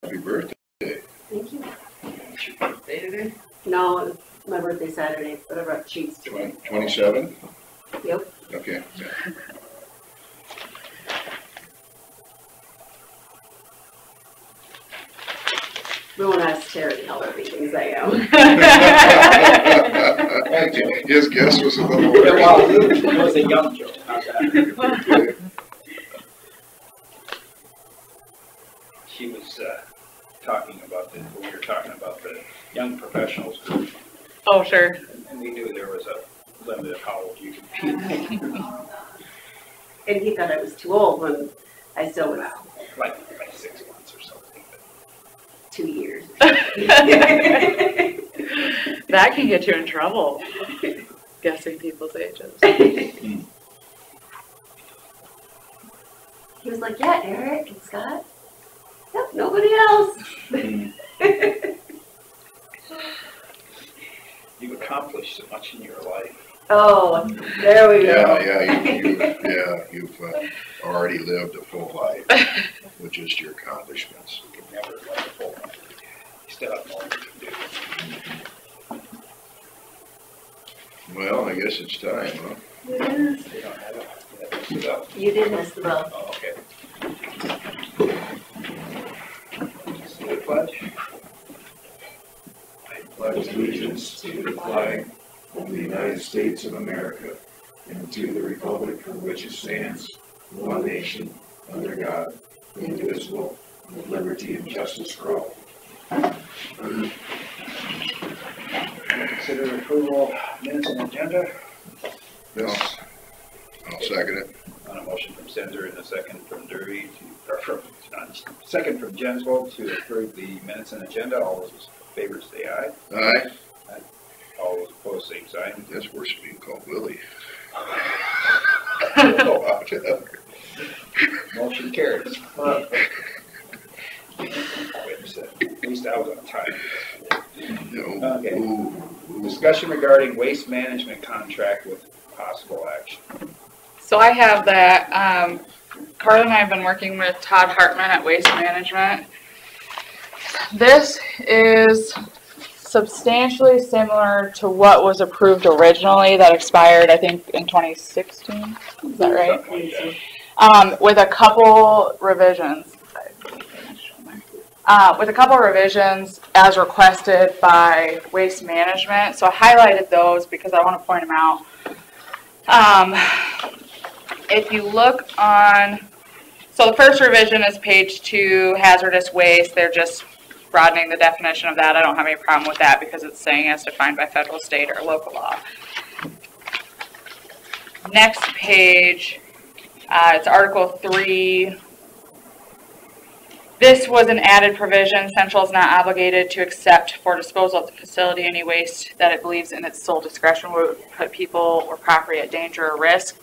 Happy birthday. Thank you. It's your birthday today? No, it's my birthday Saturday, but I brought cheese today. 27? Yep. Okay. Yeah. We won't ask Terry how everything's I am. His guess was a little Yeah, worse. well, it was a young joke. How's that? She was talking about we were talking about the young professionals group, Oh, sure. and we knew there was a limit of how old you could be. And he thought I was too old when I still was like 6 months or something. 2 years. That can get you in trouble, guessing people's ages. He was like, yeah, Eric and Scott. Yep, nobody else. You've accomplished so much in your life. Oh, there we go. You've already lived a full life with just your accomplishments. You can never live a full life. You still have more you can do. Well, I guess it's time, huh? You don't have it. You have it. You did miss the bell. Oh, okay. Say the pledge. I pledge allegiance to the flag of the United States of America and to the republic for which it stands, one nation, under God, indivisible, with liberty and justice for all. Consider approval of minutes and agenda. No. I'll second it. On a motion from Center and a second from Derby second from Jensvold to approve the minutes and agenda. All those in favor say aye. Aye. All those opposed, same sign. That's worse than being called Willie. Oh, wow. Motion carries. Wait a second. At least I was on time. No. Okay. Ooh. Discussion regarding waste management contract with possible action. So I have that, Carla and I have been working with Todd Hartman at Waste Management. This is substantially similar to what was approved originally that expired, I think, in 2016. Is that right? With a couple revisions. With a couple revisions as requested by Waste Management. So I highlighted those because I want to point them out. If you look on, so the first revision is page 2, hazardous waste. They're just broadening the definition of that. I don't have any problem with that because it's saying as defined by federal, state, or local law. Next page, it's Article 3. This was an added provision. Central is not obligated to accept for disposal of the facility any waste that it believes in its sole discretion would put people or property at danger or risk.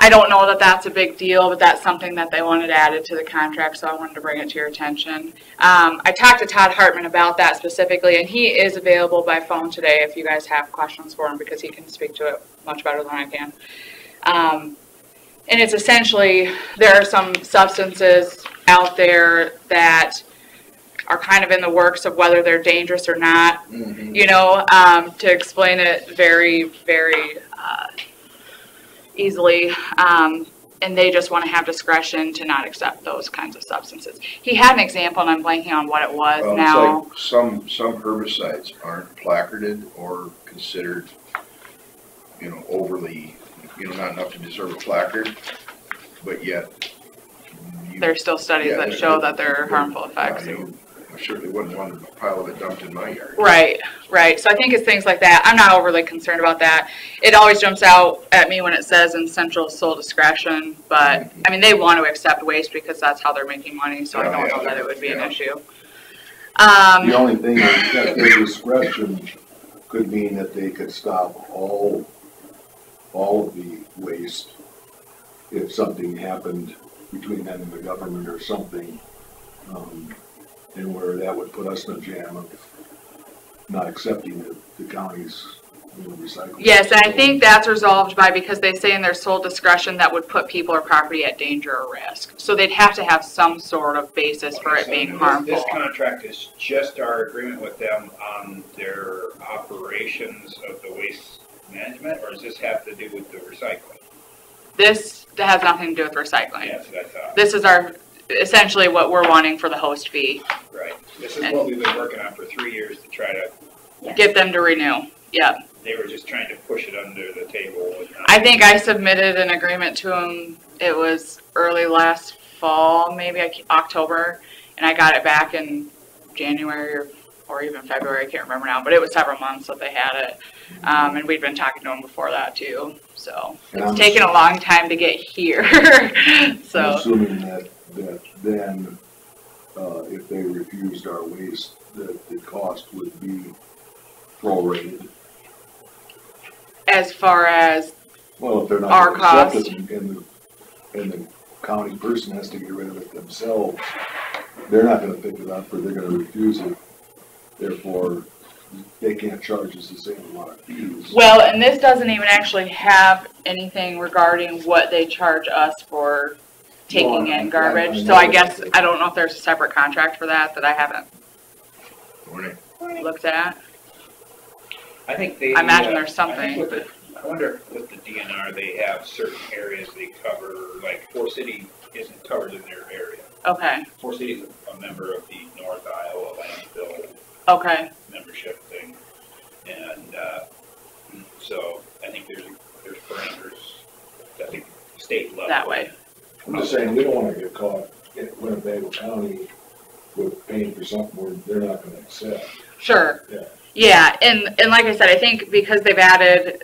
I don't know that that's a big deal, but that's something that they wanted added to the contract, so I wanted to bring it to your attention. I talked to Todd Hartman about that specifically, and he is available by phone today if you guys have questions for him because he can speak to it much better than I can. And it's essentially, there are some substances out there that are kind of in the works of whether they're dangerous or not, you know, to explain it very, very easily, and they just want to have discretion to not accept those kinds of substances. He had an example, and I'm blanking on what it was now. It's like some herbicides aren't placarded or considered, you know, overly, you know, not enough to deserve a placard, but yet There's still studies that show that there are harmful effects. I certainly wouldn't want a pile of it dumped in my yard. Right. So I think it's things like that. I'm not overly concerned about that. It always jumps out at me when it says in central sole discretion, but I mean, they want to accept waste because that's how they're making money, so I don't know that it would be an issue. The only thing is that their discretion could mean that they could stop all of the waste if something happened between them and the government or something, and where that would put us in a jam of not accepting the county's recycle. Yes, and I think that's resolved by, because they say in their sole discretion that would put people or property at danger or risk. So they'd have to have some sort of basis for it being harmful. This contract is just our agreement with them on their operations of the waste management, or does this have to do with the recycling? This has nothing to do with recycling. That's what I thought. This is essentially what we're wanting for the host fee. Right. This is what we've been working on for 3 years to try to, Get them to renew. Yep. they were just trying to push it under the table. And I think I submitted an agreement to them, it was early last fall, maybe October, and I got it back in January or even February, I can't remember now, but it was several months that they had it. And we'd been talking to them before that too, so it's taken a long time to get here. So. I'm assuming that then, if they refused our waste, that the cost would be prorated. As far as, Well, if they're not our gonna accept cost. it and the county person has to get rid of it themselves, they're not gonna pick it up or they're gonna refuse it. Therefore, they can't charge us the same amount of fees. well, and this doesn't even actually have anything regarding what they charge us for taking in garbage. So I guess, I don't know if there's a separate contract for that I haven't Morning. looked at. I think they. I imagine there's I think something, with the- I wonder with the DNR, they have certain areas they cover, like Forest City isn't covered in their area. Okay, Forest City is a member of the North Iowa landfill okay, membership thing. And, so I think there's parameters, I think state level. that way. I'm just saying, we don't wanna get caught in Winnebago County with paying for something where they're not gonna accept. Sure. Yeah. Yeah, and like I said, I think because they've added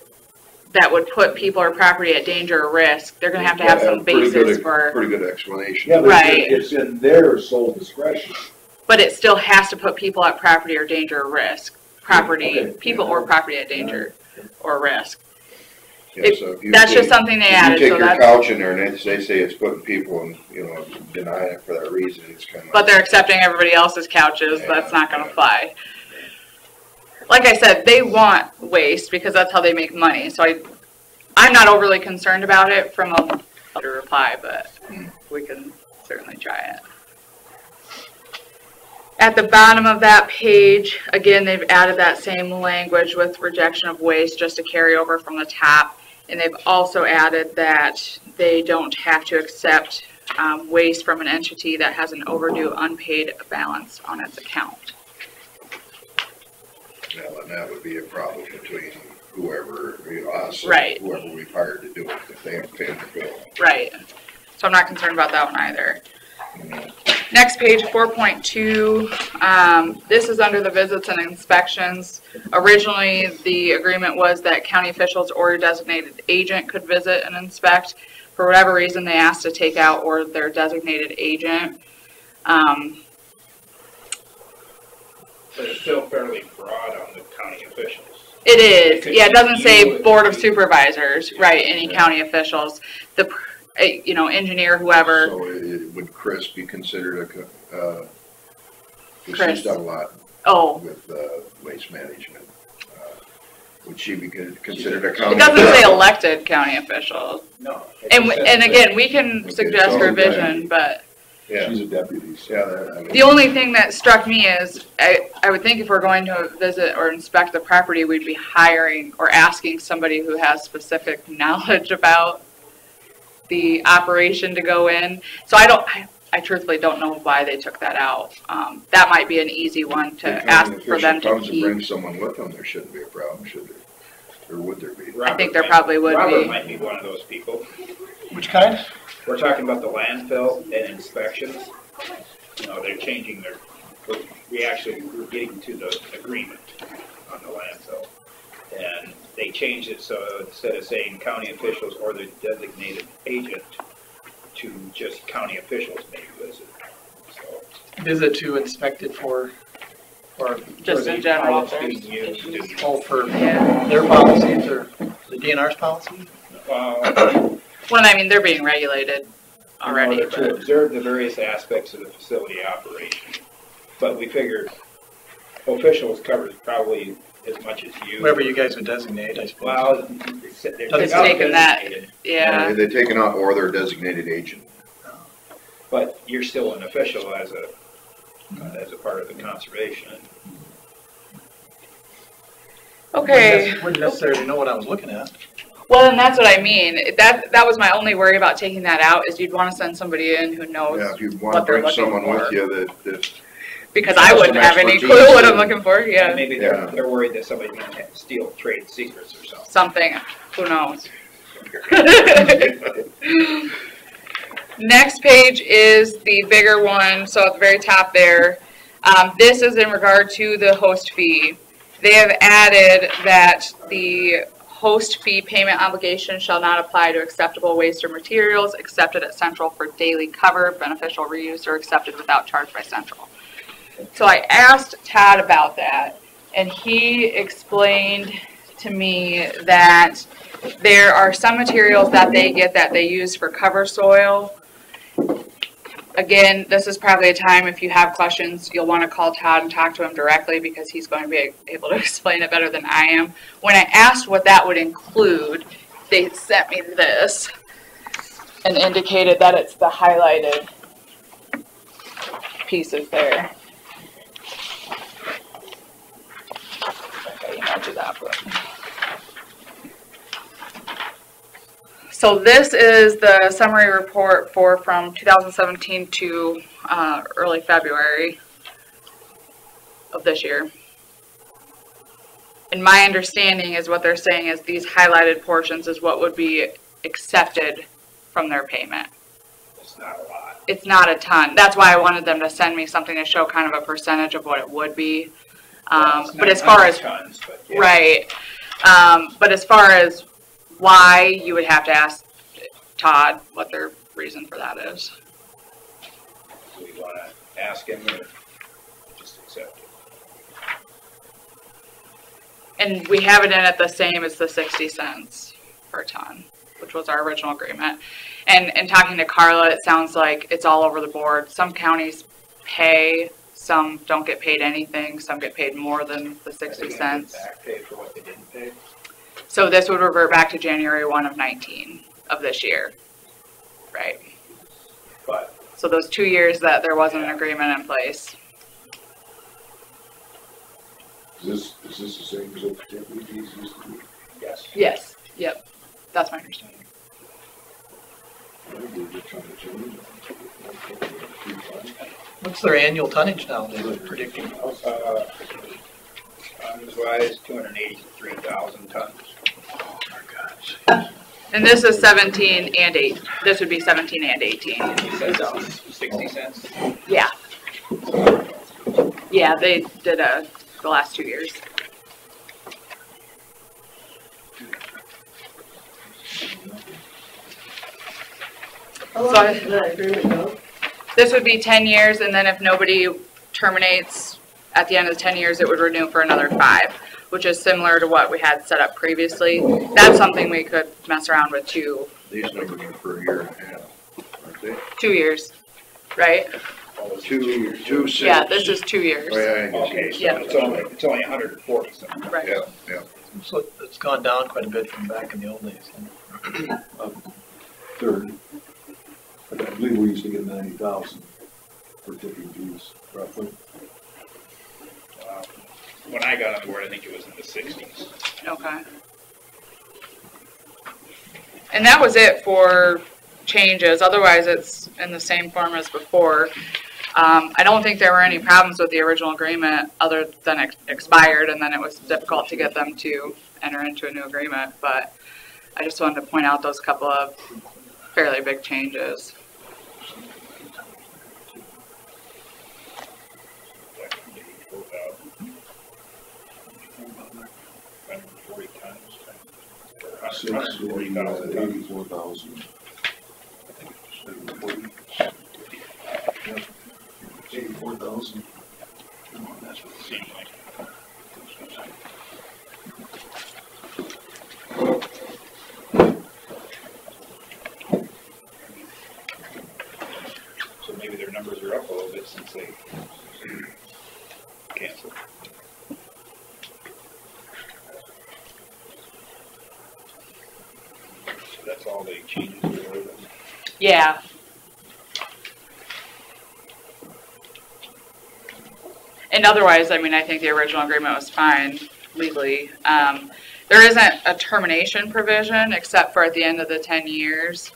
that would put people or property at danger or risk, they're gonna have to have some basis for, Pretty good explanation. Yeah, but Right. it's in their sole discretion. but it still has to put people at property or danger or risk. Property, Okay. people or property at danger or risk. Yeah, so if you That's take- just something they if added, you so take your that's, couch in there and they say it's putting people and, denying it for that reason, it's kind of. but they're accepting everybody else's couches, that's not gonna fly. Like I said, they want waste because that's how they make money, so I'm not overly concerned about it from a reply, but we can certainly try it. At the bottom of that page, again, they've added that same language with rejection of waste, just a carryover from the top. And they've also added that they don't have to accept waste from an entity that has an overdue unpaid balance on its account. Well, and that would be a problem between whoever, us, or Right. whoever we've hired to do it, if they haven't paid their bill. Right. So I'm not concerned about that one either. Next page, 4.2, this is under the visits and inspections. Originally, the agreement was that county officials or a designated agent could visit and inspect. For whatever reason, they asked to take out or their designated agent. But it's still fairly broad on the county officials. It is, yeah, it doesn't say You- board of supervisors, right, any county officials. The, engineer, whoever, So would Chris be considered cause Chris. she's done a lot oh, with, waste management. Would she be considered a county? it doesn't say elected county officials. No. And again, we can Okay, suggest so- revision, but Yeah, She's a deputy, so. yeah, that, I mean. the only thing that struck me is, I would think if we're going to visit or inspect the property, we'd be hiring or asking somebody who has specific knowledge about the operation to go in. So I truthfully don't know why they took that out. That might be an easy one to If an ask for them official to comes and brings keep. someone with them, there shouldn't be a problem, should there? Or would there be? I think there probably would Robert be. might be one of those people. Which kind? We're talking about the landfill and inspections. They're changing we're getting to the agreement on the landfill. And they changed it so instead of saying county officials or the designated agent to just county officials may visit. So, Visit to inspect it for, or, Just for in the general, items being if there's used issues. oh, for Yeah. their policies or the DNR's policy? Well, I mean, they're being regulated already, to but observe the various aspects of the facility operation. But we figured officials covers probably as much as you. Whoever you guys would designate, I suppose. Well, It's taken that, yeah. They're taken off or they're a designated agent. But you're still an official as a part of the conservation. Okay. Wouldn't necessarily know what I was looking at. Well, and that's what I mean. That was my only worry about taking that out, is you'd want to send somebody in who knows. Yeah, if you want what to they're bring looking someone for. with you that Because Have I wouldn't some have any expertise clue what I'm and- looking for, yeah. Maybe they're worried that somebody's gonna steal trade secrets or something. Something, who knows? Next page is the bigger one, so at the very top there. This is in regard to the host fee. They have added that the host fee payment obligation shall not apply to acceptable waste or materials accepted at Central for daily cover, beneficial reuse, or accepted without charge by Central. So I asked Todd about that, and he explained to me that there are some materials that they get that they use for cover soil. Again, this is probably a time, if you have questions, you'll want to call Todd and talk to him directly, because he's going to be able to explain it better than I am. When I asked what that would include, they sent me this and indicated that it's the highlighted pieces there. I emailed you that, but. So this is the summary report from 2017 to early February of this year. And my understanding is what they're saying is these highlighted portions is what would be accepted from their payment. It's not a lot. It's not a ton. That's why I wanted them to send me something to show kind of a percentage of what it would be. But as far as, tons, but yeah. right. But as far as why, you would have to ask Todd what their reason for that is. Do we want to ask him or just accept it? And we have it in at the same as the 60 cents per ton, which was our original agreement. And talking to Carla, it sounds like it's all over the board. Some counties pay, some don't get paid anything, some get paid more than the 60 cents. Back pay for what they didn't pay? So this would revert back to January 1 of 19 of this year, right? But So those 2 years that there wasn't an agreement in place. Is this the same as what the deputies used to do? yes. Yes, yep, that's my understanding. I think they're just trying to change it. What's their annual tonnage now they're predicting? Tons-wise, 283,000 tons. Oh my gosh. And this is 17 and 8, this would be 17 and 18. He says 60 cents. Yeah. Yeah, they did the last 2 years. How long So I- does the agreement go? This would be 10 years, and then if nobody terminates at the end of the 10 years, it would renew for another 5, which is similar to what we had set up previously. That's something we could mess around with too. these numbers are for a year and a half, aren't they? 2 years, right? Two, six. Yeah, this is 2 years. Oh, yeah, I guess. Okay, so Yeah. it's only 140 something. Right. Yeah, yeah. So it's gone down quite a bit from back in the old days. Third. But I believe we used to get 90,000 for tipping fees, roughly. When I got on board, I think it was in the 60s. Okay. And that was it for changes, otherwise it's in the same form as before. I don't think there were any problems with the original agreement other than it expired, and then it was difficult to get them to enter into a new agreement, but I just wanted to point out those couple of fairly big changes. Six, 84,000. 84,000. That's what it seemed like. So maybe their numbers are up a little bit since they canceled. make changes to it. Yeah. And otherwise, I mean, I think the original agreement was fine legally. There isn't a termination provision except for at the end of the 10 years.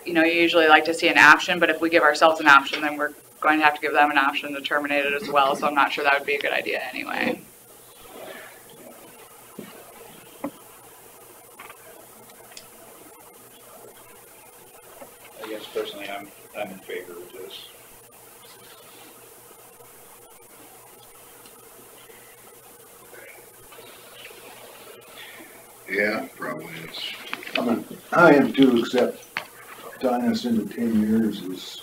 You know, you usually like to see an option, but if we give ourselves an option, then we're going to have to give them an option to terminate it as well. So I'm not sure that would be a good idea anyway. I guess personally, I'm in favor of this. Yeah, probably is. I am too, except tying us into 10 years is,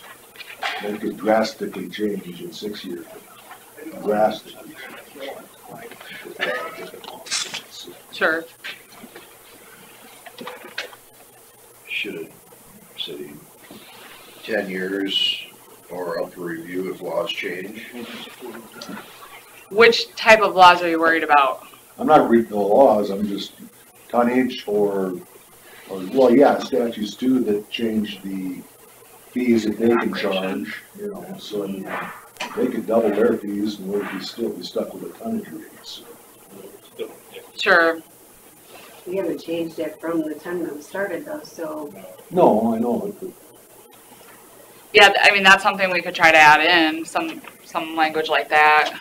they could drastically change in 6 years. Drastically. Sure. Should have said 10 years or up for review if laws change. Which type of laws are you worried about? I'm not reading the laws, I'm just tonnage or well, yeah, statutes too that change the fees that they can charge, you know, so I mean, they could double their fees and we'd still be stuck with a tonnage rate, so. Sure. We haven't changed it from the time that we started though, so. No, I know it, but Yeah, I mean, that's something we could try to add in, some language like that.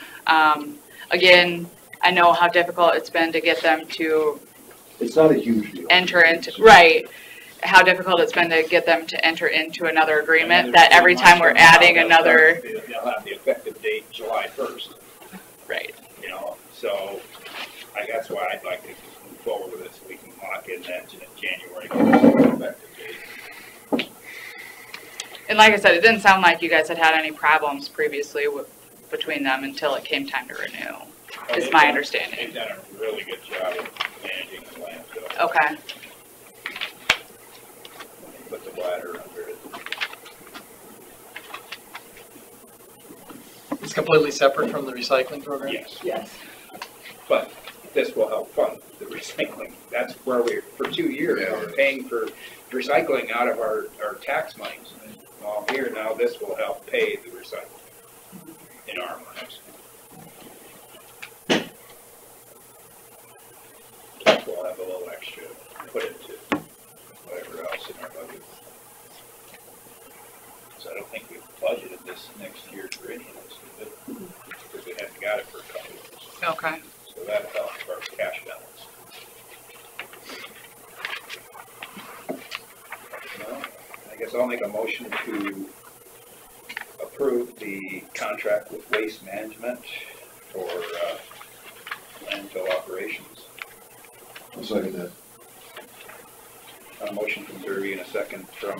Again, I know how difficult it's been to get them to it's not a huge deal. enter into, right, how difficult it's been to get them to enter into another agreement, that every time we're adding another. They'll have the effective date July 1st, Right. you know, so that's why I'd like to move forward with it, so we can lock in that January effective date. And like I said, it didn't sound like you guys had had any problems previously between them until it came time to renew, is my understanding. They've done a really good job of managing the landfill. Okay. Put the bladder under it. It's completely separate from the recycling program? Yes, Yes. but this will help fund the recycling. That's where for 2 years, Yeah. we're paying for recycling out of our tax monies. Well, here now, this will help pay the recycling in our minds. Plus, we'll have a little extra to put into whatever else in our budget. So I don't think we've budgeted this next year for any of this, because we haven't got it for a couple of years. Okay. So that helps our cash balance. Well, I guess I'll make a motion to approve the contract with Waste Management for landfill operations. I'll second that. A motion from Derby and a second from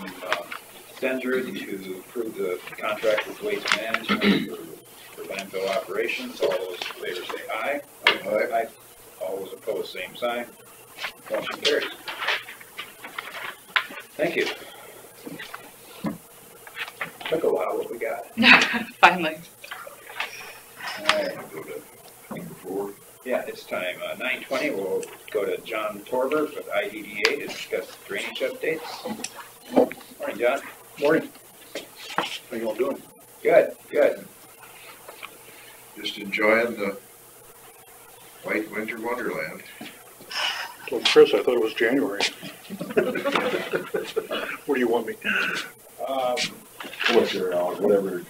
Stenzer to approve the contract with Waste Management for landfill operations. All those in favor say aye. Aye. All those opposed, same sign. Motion carries. Thank you. Took a while, but we got it. Finally. All right. Go to number 4. Yeah, it's time. 9:20, we'll go to John Torber with IDDA to discuss drainage updates. Morning, John. Morning. How you all doing? Good, good. Just enjoying the white winter wonderland. Told Chris I thought it was January. Where do you want me? What's your, whatever.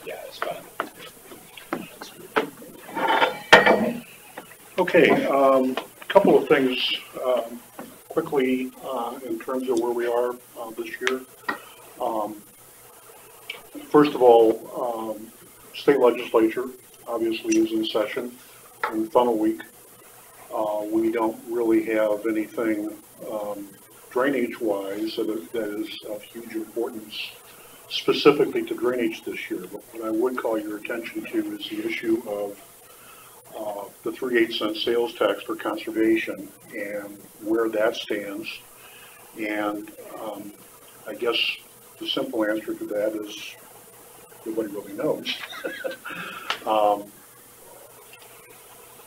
Yeah, it's fine. Okay, couple of things quickly in terms of where we are this year. First of all, state legislature obviously is in session in funnel week. We don't really have anything drainage-wise that is of huge importance specifically to drainage this year. But what I would call your attention to is the issue of the 3/8 sales tax for conservation and where that stands. And I guess the simple answer to that is nobody really knows.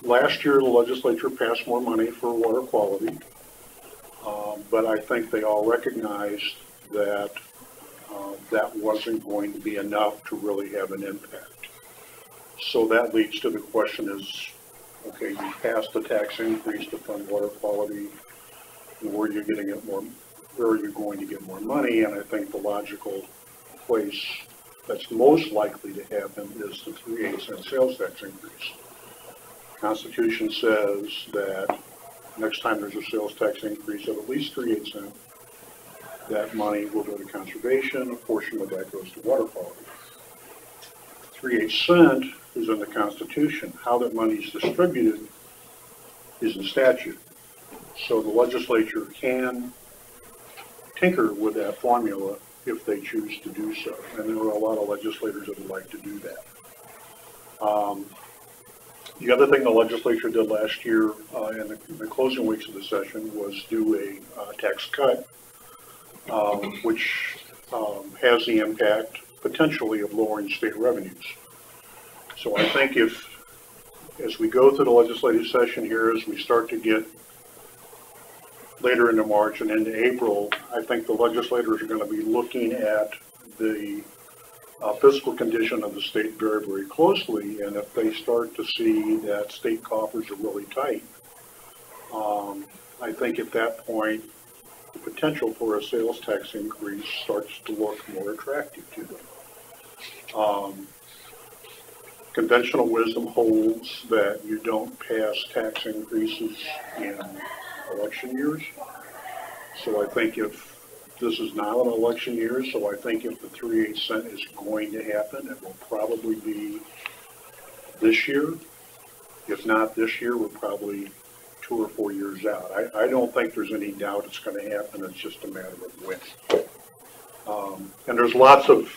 Last year, the legislature passed more money for water quality. but I think they all recognized that that wasn't going to be enough to really have an impact. So that leads to the question is, okay, you passed the tax increase to fund water quality, and where are you getting it more, where are you going to get more money? And I think the logical place that's most likely to happen is the 3/8 sales tax increase. Constitution says that next time there's a sales tax increase of at least 3/8, that money will go to conservation, a portion of that goes to water quality. 3/8 is in the Constitution. How that money is distributed is in statute. So the legislature can tinker with that formula if they choose to do so. And there are a lot of legislators that would like to do that. The other thing the legislature did last year in the closing weeks of the session was do a tax cut, which has the impact potentially of lowering state revenues. So I think as we go through the legislative session here, as we start to get later into March and into April, I think the legislators are going to be looking at the fiscal condition of the state very, very closely. And if they start to see that state coffers are really tight, I think at that point, the potential for a sales tax increase starts to look more attractive to them. Conventional wisdom holds that you don't pass tax increases in election years. So I think if this is now an election year, so I think if the 3/8 is going to happen, it will probably be this year. If not this year, we're probably 2 or 4 years out. I don't think there's any doubt it's going to happen. It's just a matter of when. And there's lots of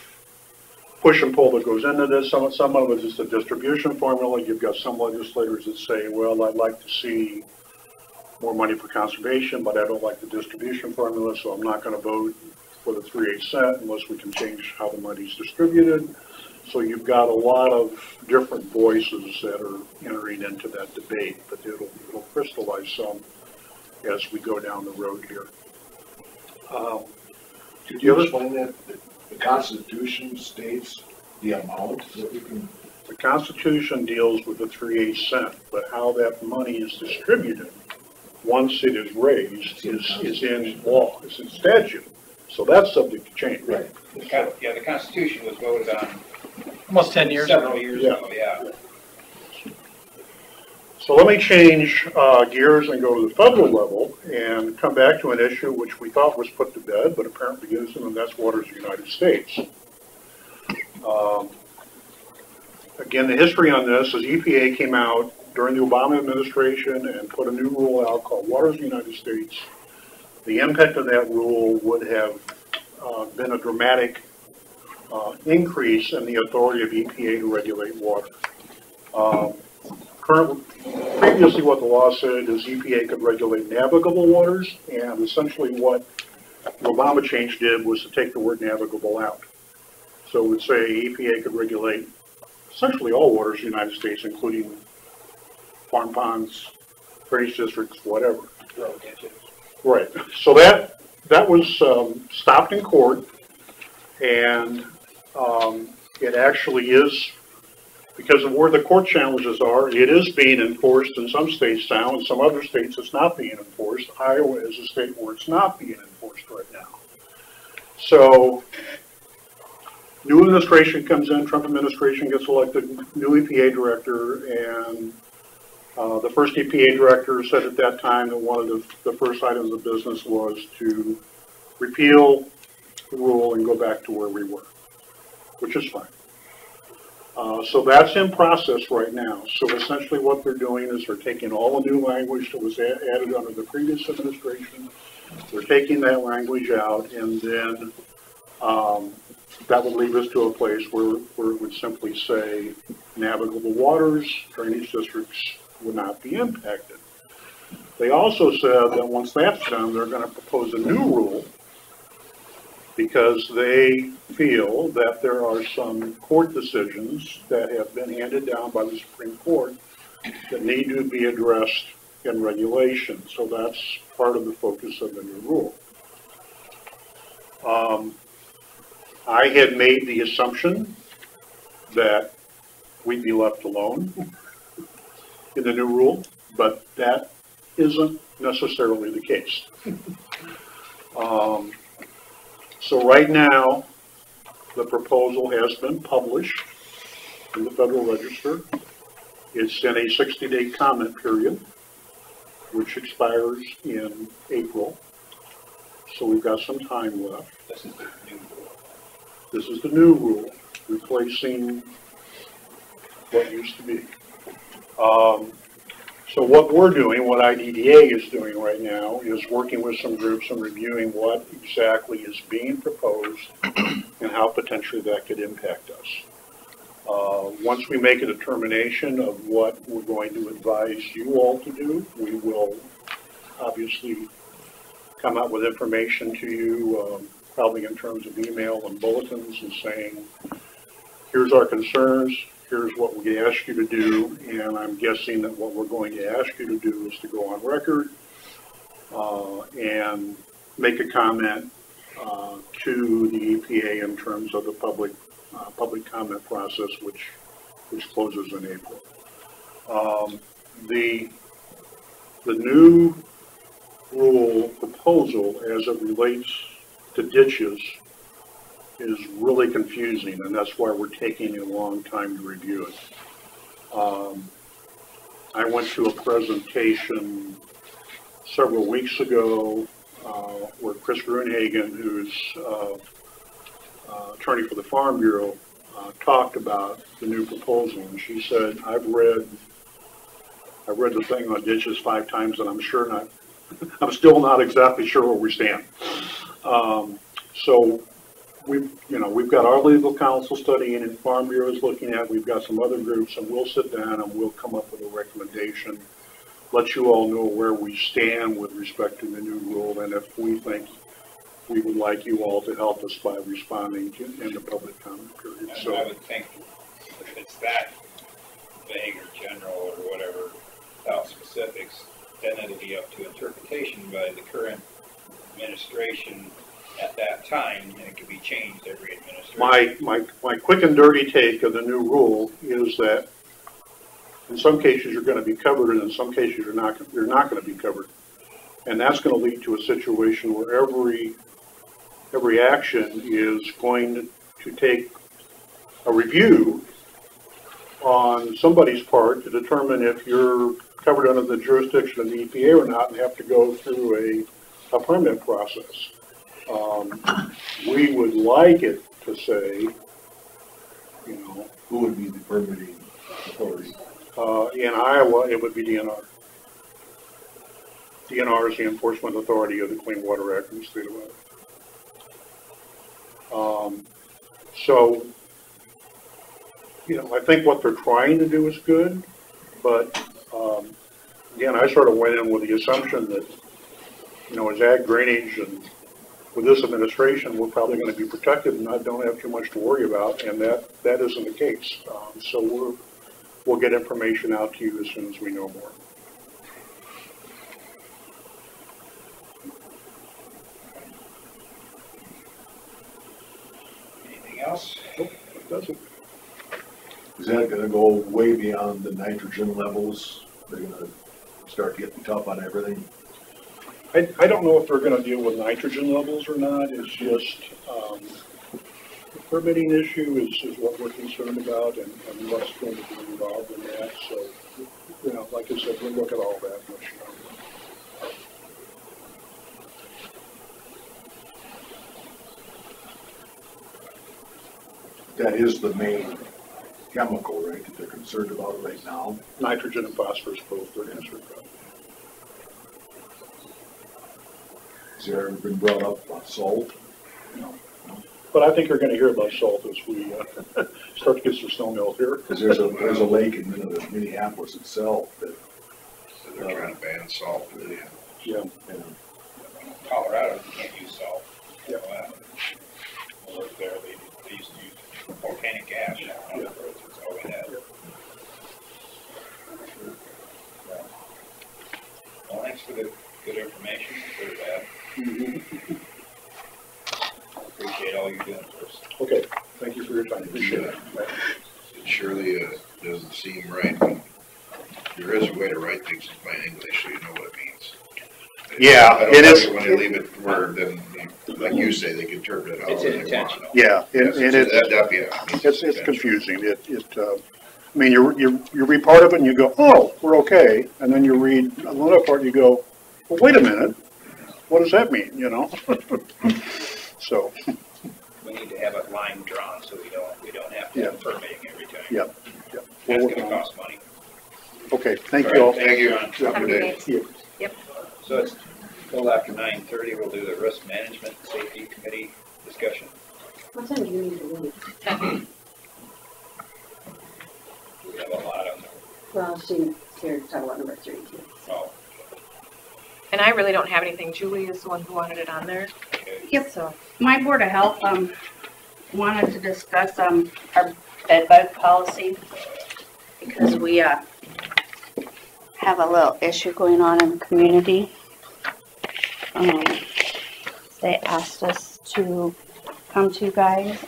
push and pull that goes into this. Some of it is the distribution formula. You've got some legislators that say, well, I'd like to see more money for conservation, but I don't like the distribution formula, so I'm not going to vote for the 3/8 unless we can change how the money's distributed. So you've got a lot of different voices that are entering into that debate, but it'll crystallize some as we go down the road here. Could you explain that? The Constitution states the amount that we can. The Constitution deals with the 3/8, but how that money is distributed once it is raised is in law, it's in statute. So that's subject to change. Right. Yeah, the Constitution was voted on Almost 10 years several ago. years ago, yeah. So let me change gears and go to the federal level and come back to an issue which we thought was put to bed, but apparently isn't, and that's waters of the United States. Again, the history on this is EPA came out during the Obama administration and put a new rule out called Waters of the United States. The impact of that rule would have been a dramatic increase in the authority of EPA to regulate water. Previously what the law said is EPA could regulate navigable waters, and essentially what the Obama change did was to take the word navigable out. So it would say EPA could regulate essentially all waters in the United States, including farm ponds, drainage districts, whatever. Right. So that was stopped in court, and it actually is, because of where the court challenges are, it is being enforced in some states now, and some other states it's not being enforced. Iowa is a state where it's not being enforced right now. So new administration comes in, Trump administration gets elected, new EPA director, and the first EPA director said at that time that one of the first items of business was to repeal the rule and go back to where we were, which is fine. So that's in process right now. So essentially what they're doing is they're taking all the new language that was added under the previous administration, they're taking that language out, and then that would leave us to a place where it would simply say navigable waters, drainage districts would not be impacted. They also said that once that's done, they're going to propose a new rule because they feel that there are some court decisions that have been handed down by the Supreme Court that need to be addressed and regulation. So that's part of the focus of the new rule. I had made the assumption that we'd be left alone in the new rule, but that isn't necessarily the case. So right now, the proposal has been published in the Federal Register. It's in a 60-day comment period, which expires in April. So we've got some time left. This is the new rule. This is the new rule, replacing what used to be. So what we're doing, what IDDA is doing right now, is working with some groups and reviewing what exactly is being proposed and how potentially that could impact us. Once we make a determination of what we're going to advise you all to do, we will obviously come out with information to you, probably in terms of email and bulletins, and saying, here's our concerns, here's what we ask you to do, and I'm guessing that what we're going to ask you to do is to go on record and make a comment to the EPA in terms of the public comment process, which closes in April. The new rule proposal, as it relates to ditches, is really confusing, and that's why we're taking a long time to review it. I went to a presentation several weeks ago where Chris Gruenhagen, who's attorney for the Farm Bureau, talked about the new proposal, and she said, I've read the thing on ditches 5 times, and I'm still not exactly sure where we stand. So we've got our legal counsel studying and Farm Bureau is looking at, we've got some other groups, and we'll sit down and we'll come up with a recommendation, let you all know where we stand with respect to the new rule, and if we think we would like you all to help us by responding in the public comment period. So I would think if it's that vague or general or whatever, without specifics, then it'll be up to interpretation by the current administration at that time, and it can be changed every administration. My quick and dirty take of the new rule is that in some cases you're going to be covered, and in some cases you're not going to be covered, and that's going to lead to a situation where every action is going to take a review on somebody's part to determine if you're covered under the jurisdiction of the EPA or not, and have to go through a permit process. We would like it to say, who would be the permitting authority? In Iowa, it would be DNR. DNR is the enforcement authority of the Clean Water Act in the state of Iowa. So, I think what they're trying to do is good, but again, I sort of went in with the assumption that, as ag drainage and with this administration, we're probably going to be protected and I don't have too much to worry about, and that isn't the case. So we'll get information out to you as soon as we know more. Anything else? Nope, that doesn't. Is that going to go way beyond the nitrogen levels? They're going to start getting tough on everything? I don't know if they're going to deal with nitrogen levels or not. It's just the permitting issue is what we're concerned about, and what's going to be involved in that. So, like I said, we'll look at all that. That is the main chemical, right, that they're concerned about right now? Nitrogen and phosphorus both are concerned about. Has there ever been brought up about salt? No. But I think you're going to hear about salt as we start to get some snow melt here. Because there's a lake in Minneapolis itself that They're trying to ban salt. Yeah. Colorado, you can't use salt. Yeah. Over there, they used to use volcanic ash on the roads. That's all we had. doesn't seem right. But there is a way to write things in plain English so you know what it means. Yeah, I don't it like is. it when they leave it where then, like you say, they can interpret it It's however they want. intentional. Yeah, and it's confusing. I mean, you read part of it and you go, oh, we're okay. And then you read another part and you go, well, wait a minute. What does that mean, you know? So, We need to have a line drawn so we don't have to have permitting every time. yeah. That's gonna cost money. Okay, thank you all. Thank you. John. Have a good day. So it's till after 9:30, we'll do the risk management safety committee discussion. What time do you need to leave? We have a lot on there. Well, she's here to talk about number 3 too. Oh, And I really don't have anything. Julie is the one who wanted it on there. okay. Yep, so my Board of Health, wanted to discuss, our bed bug policy because we, have a little issue going on in the community. They asked us to come to you guys.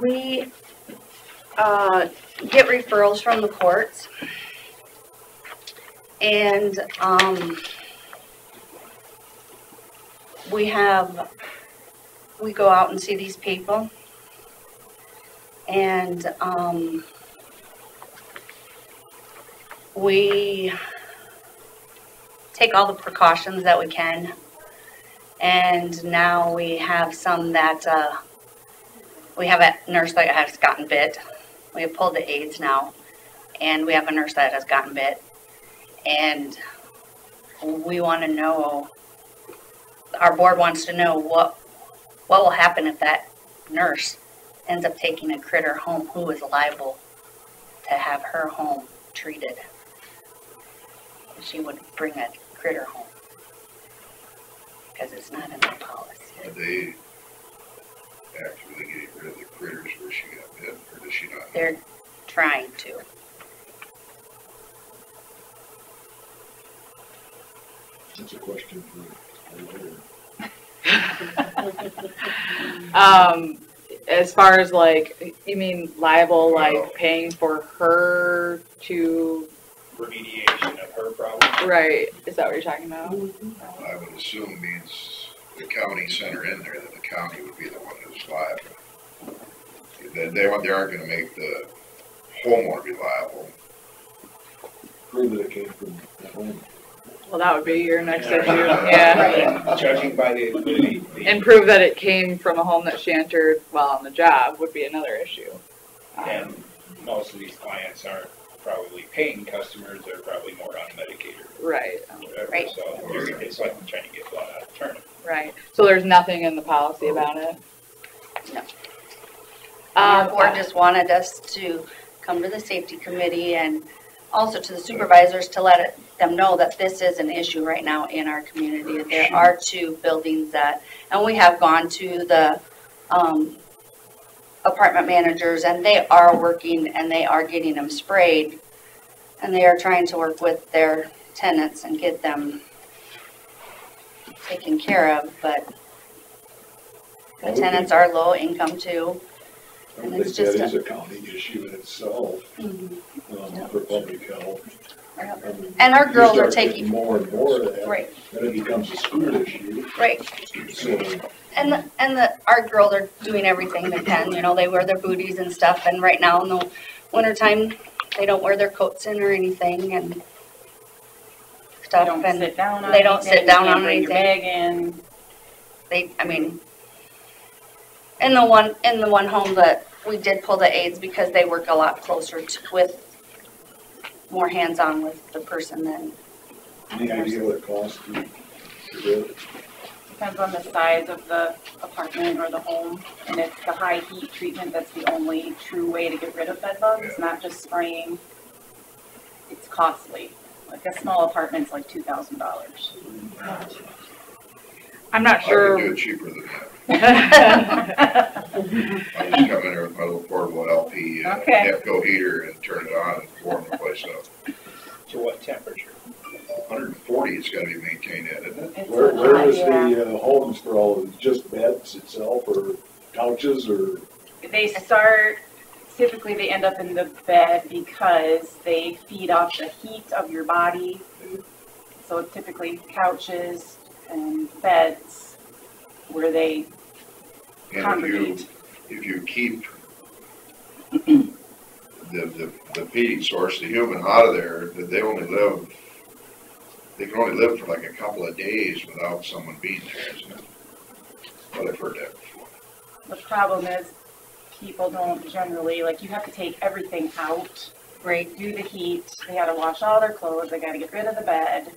We, get referrals from the courts. And, we go out and see these people. And, we take all the precautions that we can. And now we have some that, we have a nurse that has gotten bit. We have pulled the AIDS now. And we have a nurse that has gotten bit. And we want to know, our board wants to know what will happen if that nurse ends up taking a critter home, who is liable to have her home treated. She would bring a critter home because it's not in the policy. Are they actually getting rid of the critters where she got bit, or does she not? They're trying to. That's a question for later. As far as like, you mean liable, Well- like paying for her to, Remediation of her problem. right, is that what you're talking about? I would assume means the county center in there, that the county would be the one who's liable. They aren't gonna make the homeowner be liable. Prove that it came from the home. Well, that would be your next Yeah. issue, yeah. Judging by the And prove that it came from a home that she entered while on the job would be another issue. and most of these clients aren't probably paying customers, they're probably more on Medicaid or Right, whatever, Right. so it's like trying to get blood out of a turnip. right. So there's nothing in the policy about it? No. Our board Um, just wanted us to come to the safety committee and also to the supervisors to let them know that this is an issue right now in our community. There are 2 buildings that, and we have gone to the apartment managers and they are working and they are getting them sprayed. And they are trying to work with their tenants and get them taken care of, but the tenants are low income too. I And think it's just that is a- a county issue in itself, for public health. I mean, And our you girls are start getting taking, more and more of that, right, then it becomes a school issue, right. so. Our girls are doing everything they can, you know, they wear their booties and stuff, and right now in the wintertime, they don't wear their coats in or anything and They stuff, don't and sit down on they don't anything, sit down you can't on bring your anything. bag in. In the one home that we did pull the aides because they work a lot closer with more hands-on with the person than. Any idea what it costs to get rid of it? Depends on the size of the apartment or the home, and it's the high heat treatment that's the only true way to get rid of bed bugs, not just spraying. It's costly. Like a small apartment's like $2,000. I'm not I sure. could do it cheaper than that. I'll just come in there with my little portable LP, Okay. Nepco heater and turn it on and warm the place up. To what temperature? 140 it's gotta be maintained at, isn't it? It's Where high, is yeah. the homes for all of it? Just beds itself or couches or? They start typically they end up in the bed because they feed off the heat of your body. So typically couches and beds where they And congregate. if you keep the feeding source, the human out of there, they can only live for like a couple of days without someone being there, isn't it? Well, I've heard that before. The problem is people don't generally, like, you have to take everything out, Right. do the heat, they gotta wash all their clothes, they gotta get rid of the bed.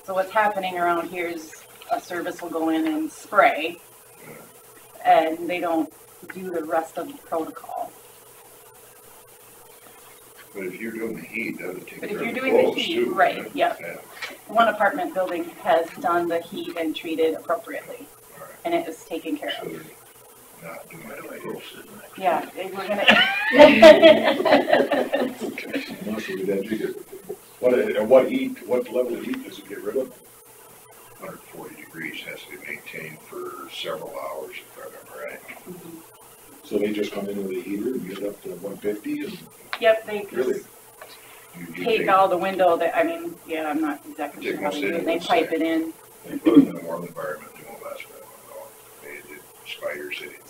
So what's happening around here is a service will go in and spray, and they don't do the rest of the protocol. But if you're doing the heat, that would take But care if of you're the doing the clothes heat, too. right, right? yeah. One apartment building has done the heat and treated appropriately, and it is taken care So of. they're not doing it close. Yeah, we're gonna. Must be that you could- what heat, what level of heat does it get rid of? 140 degrees has to be maintained for several hours, if I remember right. So they just come in with a heater and get up to 150 and Yep, they really? just You take all the window that, I mean, yeah, I'm not exactly Take sure how most they do in, it, they let's pipe say. it in. They put them in a warm environment, they won't last very long at all. They did spiders in it.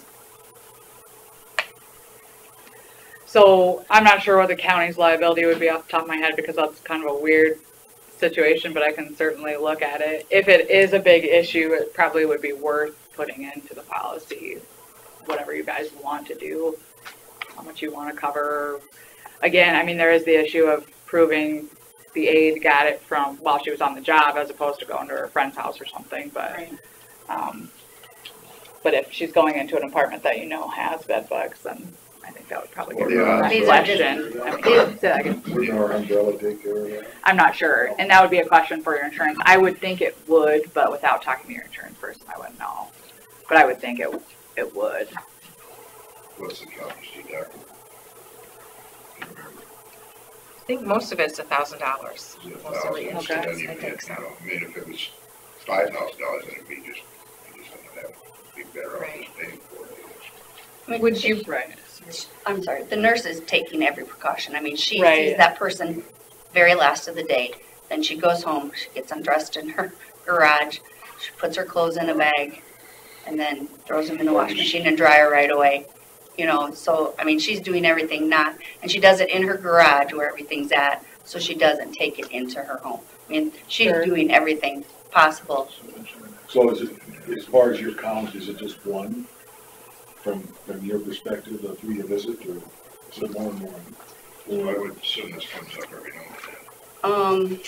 So I'm not sure what the county's liability would be off the top of my head because that's kind of a weird situation, but I can certainly look at it. If it is a big issue, it probably would be worth putting into the policy, whatever you guys want to do, how much you want to cover. Again, I mean, there is the issue of proving the aide got it from while she was on the job as opposed to going to her friend's house or something, but Right. but if she's going into an apartment that you know has bed bugs, then I think that would probably Well, be a yeah, These are just- question. Say that again. Wouldn't our umbrella take care of that? I'm not sure, and that would be a question for your insurance. I would think it would, but without talking to your insurance person, I wouldn't know. But I would think it would. What's the county's deductible? I think most of it's $1,000. Is it Most of it, $1,000? yes. So then Okay. you I think so. I mean, if it was $5,000, then it'd be just wouldn't have, be better off Right. just paying for it. Would you? Right. I'm sorry, the nurse is taking every precaution. I mean, she Right. sees that person very last of the day. Then she goes home, she gets undressed in her garage, she puts her clothes in a bag, and then throws them in the washing machine and dryer right away. You know, so, I mean, she's doing everything and she does it in her garage where everything's at, so she doesn't take it into her home. I mean, she's Sure. doing everything possible. So is it, as far as your count, is it just one from your perspective, the 3 you visit, or is it more and more? Well, I would assume this comes up every now and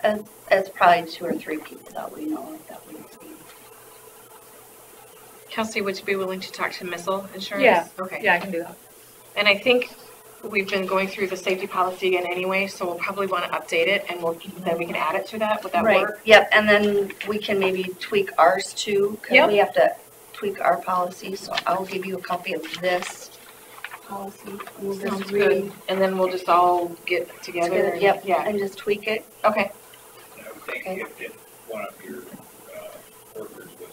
then. It's probably 2 or 3 people that we know of that we see. Kelsey, would you be willing to talk to Missile Insurance? Yeah. Okay. Yeah, I can do that. And I think we've been going through the safety policy again anyway, so we'll probably want to update it and then we can add it to that. Would that Right, work? yep, and then we can maybe tweak ours too, because Yep. we have to tweak our policy, so I will give you a copy of this policy. We'll just Sounds good. And then we'll just all get together. and- Yep, Yeah, and just tweak it. okay. I would think if one of your workers was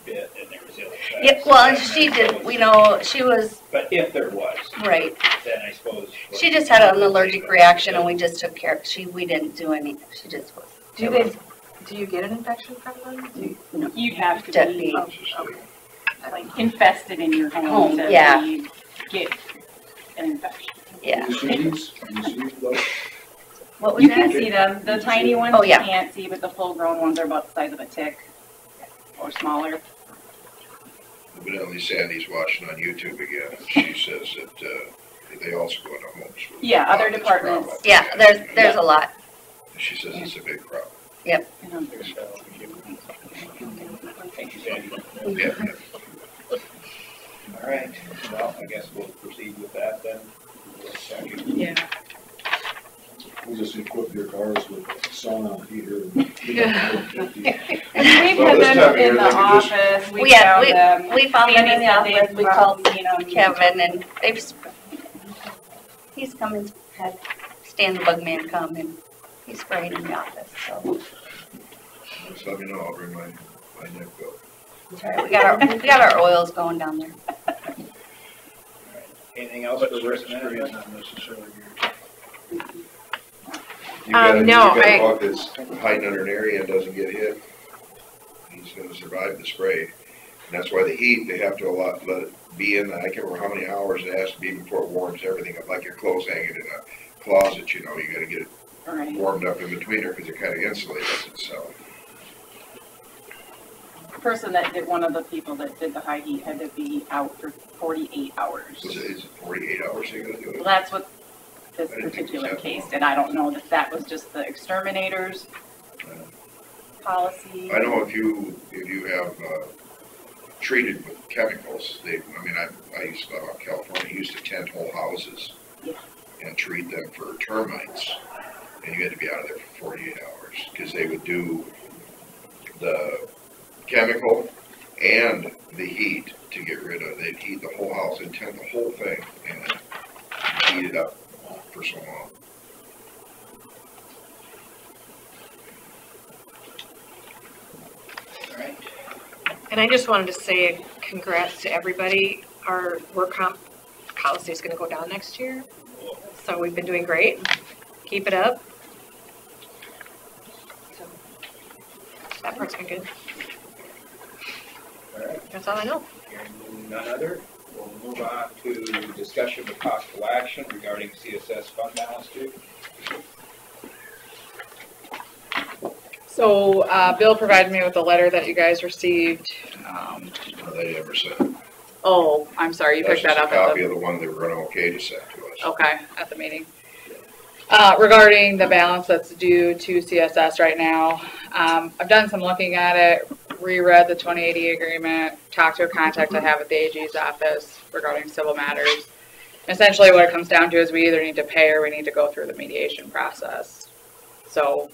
bit and there was ill effects. Yep, well, and she did, we know, she was, But if there was, right, then I suppose. she just had an allergic reaction and we just took care, we didn't do any, she just was. Do you get an infection from them? You'd have to To be, be- like, infested in your home Home, to yeah. be- get an infection. Yeah. You see these? You see those? What was You can that? see them, the tiny ones Oh, you yeah. can't see, but the full-grown ones are about the size of a tick or smaller. Evidently Sandy's watching on YouTube again, and she says that, they also go into homes with. Yeah, other this departments. problem. Yeah, there's a lot, She says it's a big problem. Thank you, Sandy. Yeah. All right, well, I guess we'll proceed with that then. Yeah. We'll just equip your cars with sauna heater. And And we've Well, had this them time of year, in the they can just- office, we Yeah, found them. we found them in the Sandy said office, they've we called seen them. Kevin, and he's come and had Stan the Bugman come and he's spraying in the office, so. Just let me know, I'll bring my neck coat. We got our oils going down there. Anything else But for risk spray is management? not necessarily You got no, a buck that's hiding under an area and doesn't get hit, he's gonna survive the spray. And that's why the heat, they have to let it be in, I can't remember how many hours it has to be before it warms everything up, like your clothes hanging in a closet, you know, you gotta get it Right. warmed up in between there, cause it kinda insulates itself. The person that did, one of the people that did the high heat had to be out for 48 hours. Is it 48 hours they gotta do Well, it? that's what this I didn't think it was particular that case long. did. I don't know that that was just the exterminator's policy. I know if you have, treated with chemicals, I used to live out in California, used to tent whole houses. Yeah. And treat them for termites, and you had to be out of there for 48 hours, because they would do the chemical and the heat to get rid of, they'd heat the whole house and tent the whole thing, and then heat it up for so long. All right. And I just wanted to say congrats to everybody. Our work comp policy is gonna go down next year. So we've been doing great. Keep it up. So that part's been good. All right. That's all I know. Hearing none other, we'll move on to discussion with possible action regarding CSS fund balance due. So, Bill provided me with a letter that you guys received. They ever sent. Oh, I'm sorry, you picked that up That's just a at copy the, of the one they were okay to send to us. okay, at the meeting. Regarding the balance that's due to CSS right now. I've done some looking at it, reread the 2080 agreement, talked to a contact I have at the AG's office regarding civil matters. Essentially what it comes down to is we either need to pay or we need to go through the mediation process. So,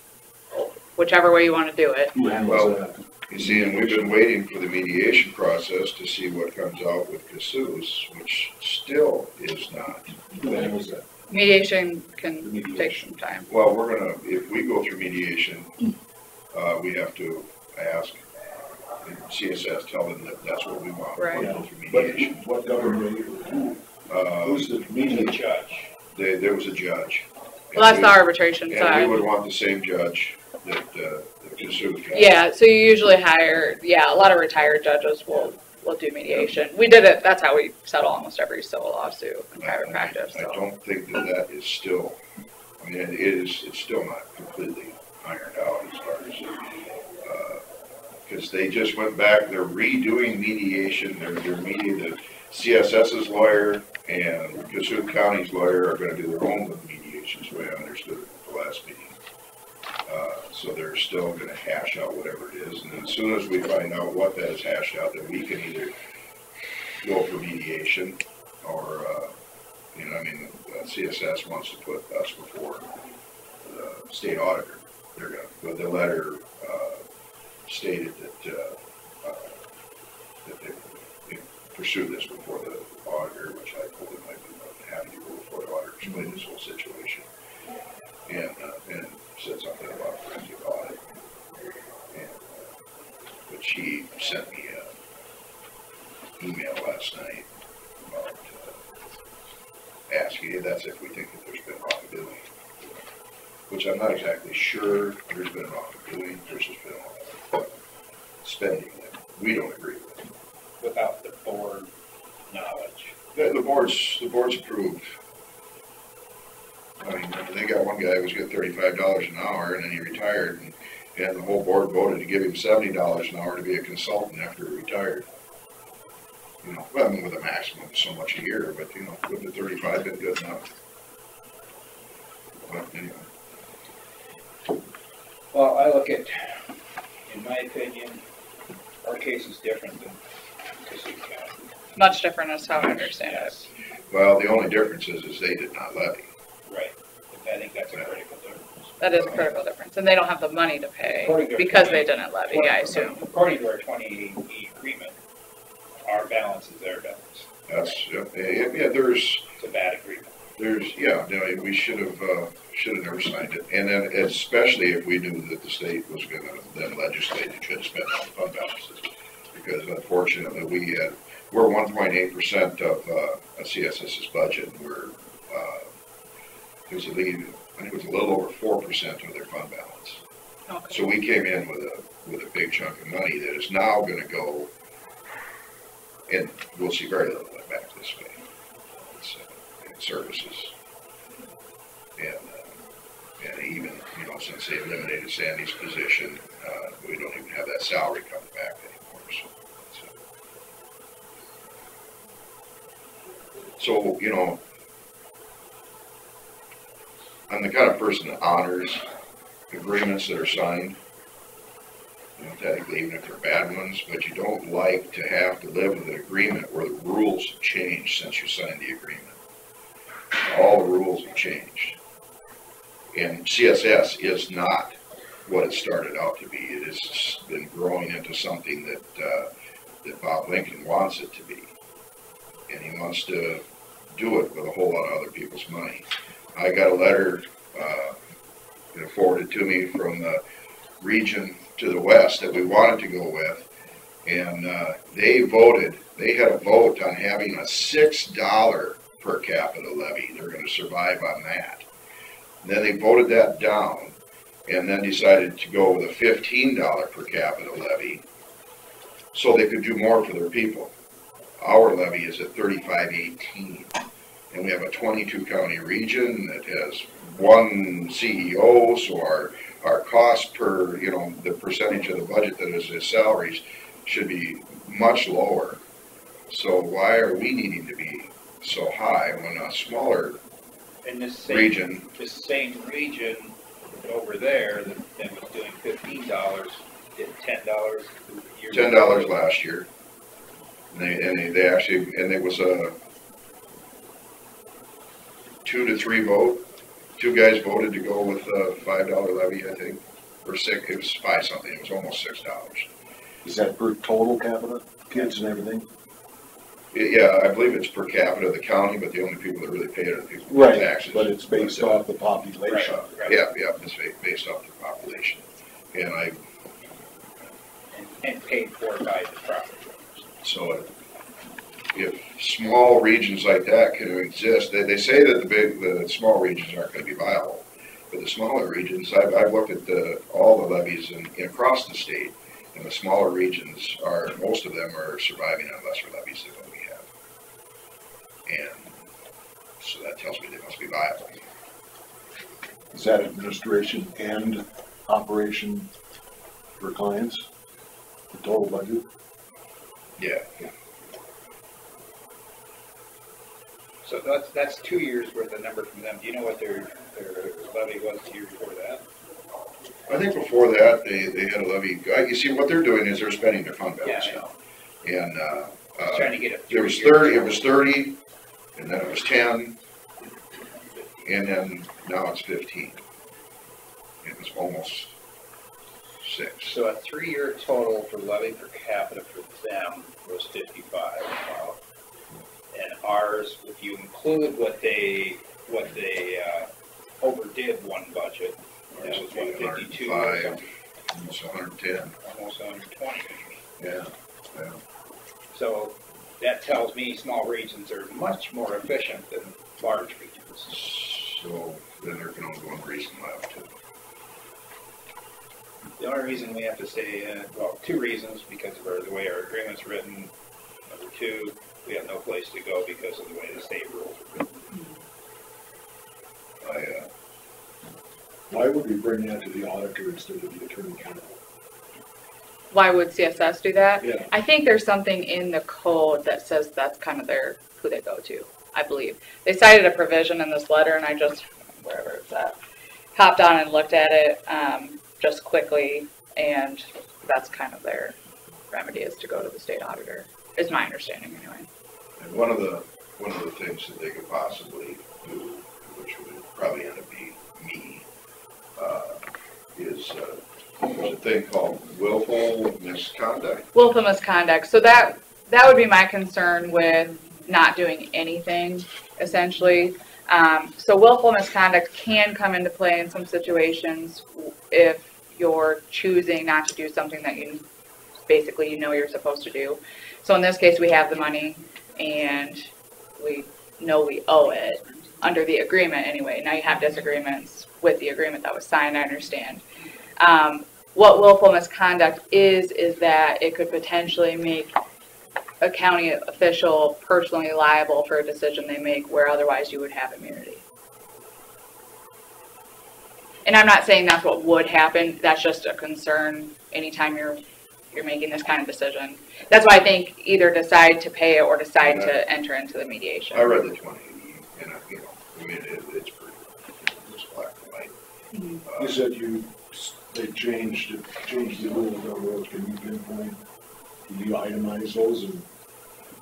whichever way you want to do it. Who handles that? You see, and we've been waiting for the mediation process to see what comes out with Casus, which still is not. Who handles that? Mediation can The mediation. take some time. Well, if we go through mediation, we have to ask CSS, tell them that that's what we want. Right. We'll go through But mediation. what government, who's the He's a mediator? judge. There was a judge. Well, that's the arbitration And we side. would want the same judge that Casus got. Yeah, so you usually hire, a lot of retired judges will do mediation. We did it, that's how we settle almost every civil lawsuit in private practice, I so. don't think that is still, it's still not completely ironed out as far as, because they just went back, they're redoing mediation, they're the CSS's lawyer and Cassup County's lawyer are gonna do their own mediations, the way I understood it at the last meeting. So they're still gonna hash out whatever it is, and as soon as we find out what that is hashed out, then we can either go for mediation, or, CSS wants to put us before the state auditor. They're gonna, but the letter, stated that they pursue this before the auditor, which I told them I'd be happy to go before the auditor, explain this whole situation. And said something about forensic audit. And, but she sent me an email last night about asking, that's if we think that there's been wrongdoing. Which I'm not exactly sure there's been wrongdoing, there's just been a lot of spending that we don't agree with. Without the board knowledge. The board's approved. They got one guy who was getting $35 an hour, and then he retired, and the whole board voted to give him $70 an hour to be a consultant after he retired. With a maximum of so much a year, but with the 35 been good enough. But anyway. Well, I look at, in my opinion, our case is different than Cassup County. Much different is how I understand it. Yes, Well, the only difference is they did not levy. right. I think that's a critical difference. That is a critical difference, and they don't have the money to pay According to- because they didn't levy, I assume. According to our 2080 agreement, our balance is their balance. That's, there's, It's a bad agreement. we should have never signed it. And then especially if we knew that the state was gonna then legislate it should spend on fund balances. Because unfortunately, we're 1.8% of CSS's budget. We're, I think it was a little over 4% of their fund balance. Okay. So we came in with a big chunk of money that is now going to go, and we'll see very little of it back this way. It's, in services, and even, you know, since they eliminated Sandy's position, we don't even have that salary coming back anymore. So you know, I'm the kind of person that honors agreements that are signed, you know, technically even if they're bad ones, but you don't like to have to live with an agreement where the rules have changed since you signed the agreement. All the rules have changed. And CSS is not what it started out to be. It has been growing into something that Bob Lincoln wants it to be. And he wants to do it with a whole lot of other people's money. I got a letter forwarded to me from the region to the west that we wanted to go with, and they had a vote on having a $6 per capita levy. They're going to survive on that. And then they voted that down, and then decided to go with a $15 per capita levy so they could do more for their people. Our levy is at $35.18, and we have a 22 county region that has one CEO, so our cost per, you know, the percentage of the budget that is his salaries should be much lower. So why are we needing to be so high when a smaller region? This same region over there that was doing $15 did $10 $10 last year. And they actually, and it was a 2 to 3 vote. 2 guys voted to go with a $5 levy, I think, or 6. It was 5 something. It was almost $6. Is that per total capita, kids and everything? Yeah, I believe it's per capita of the county, but the only people that really pay it are the people who Right, pay taxes. but it's based off the population. Right. Yeah, it's based off the population, and paid for by the property owners. So if small regions like that can exist, they say that the small regions aren't going to be viable, but the smaller regions, I've looked at all the levies across the state, and the smaller regions most of them are surviving on lesser levies than what we have, and so that tells me they must be viable. Is that administration and operation for clients, the total budget? Yeah. So that's 2 years worth of number from them. Do you know what their levy was the year before that? I think before that, they had a levy. You see, what they're doing is they're spending their fund balance now. And trying to get it. It was 30. It was 30, and then it was 10, and then now it's 15. It was almost 6. So a 3-year total for levy per capita for them was 55. And ours, if you include what they overdid one budget, that was 152, almost 110, almost 120. Yeah. So that tells me small regions are much more efficient than large regions. So then there can only be one reason left. The only reason we have to say, 2 reasons, because of the way our agreement's written. Number 2, we have no place to go because of the way the state rules are written. Why would we bring that to the auditor instead of the attorney general? Why would CSS do that? Yeah. I think there's something in the code that says that's kind of who they go to, I believe. They cited a provision in this letter, and I just, wherever it's at, hopped on and looked at it just quickly, and that's kind of their remedy, is to go to the state auditor, is my understanding anyway. And one of the things that they could possibly do, which would probably end up being me, is there's a thing called willful misconduct. Willful misconduct. So that would be my concern with not doing anything, essentially. So willful misconduct can come into play in some situations if you're choosing not to do something that you basically you know you're supposed to do. So in this case, we have the money and we know we owe it under the agreement anyway. Now you have disagreements with the agreement that was signed, I understand. What willful misconduct is that it could potentially make a county official personally liable for a decision they make where otherwise you would have immunity. And I'm not saying that's what would happen, that's just a concern anytime you're making this kind of decision. That's why I think either decide to pay it or decide to enter into the mediation. I read the 2080, and I mean, it's pretty, it's black and white. Mm-hmm. You said they changed the rules on roads. Can you pinpoint, can you itemize those? And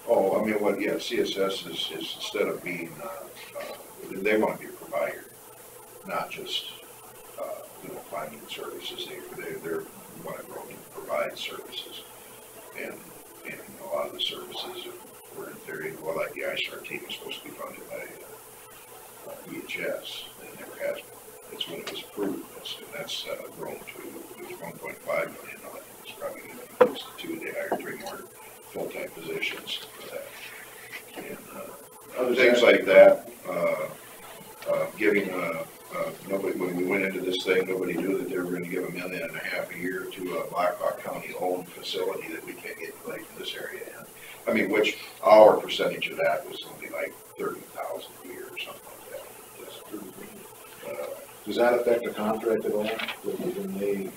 Oh, I mean, CSS is instead of being, they want to be a provider, not just, finding services. They're want to grow to provide services, and a lot of the services were in theory, well, like the ISRT was supposed to be funded by EHS, and it never has been. It's when it was approved, and that's grown to, it was 1.5 million. It's probably close to 2. They hired 3 more full-time positions for that. And things like that, giving nobody, when we went into this thing, nobody knew that they were going to give $1.5 million a year to a Blackhawk County owned facility that we can't get like in this area. I mean, which our percentage of that was only like 30,000 a year or something like that. does that affect the contract at all? When they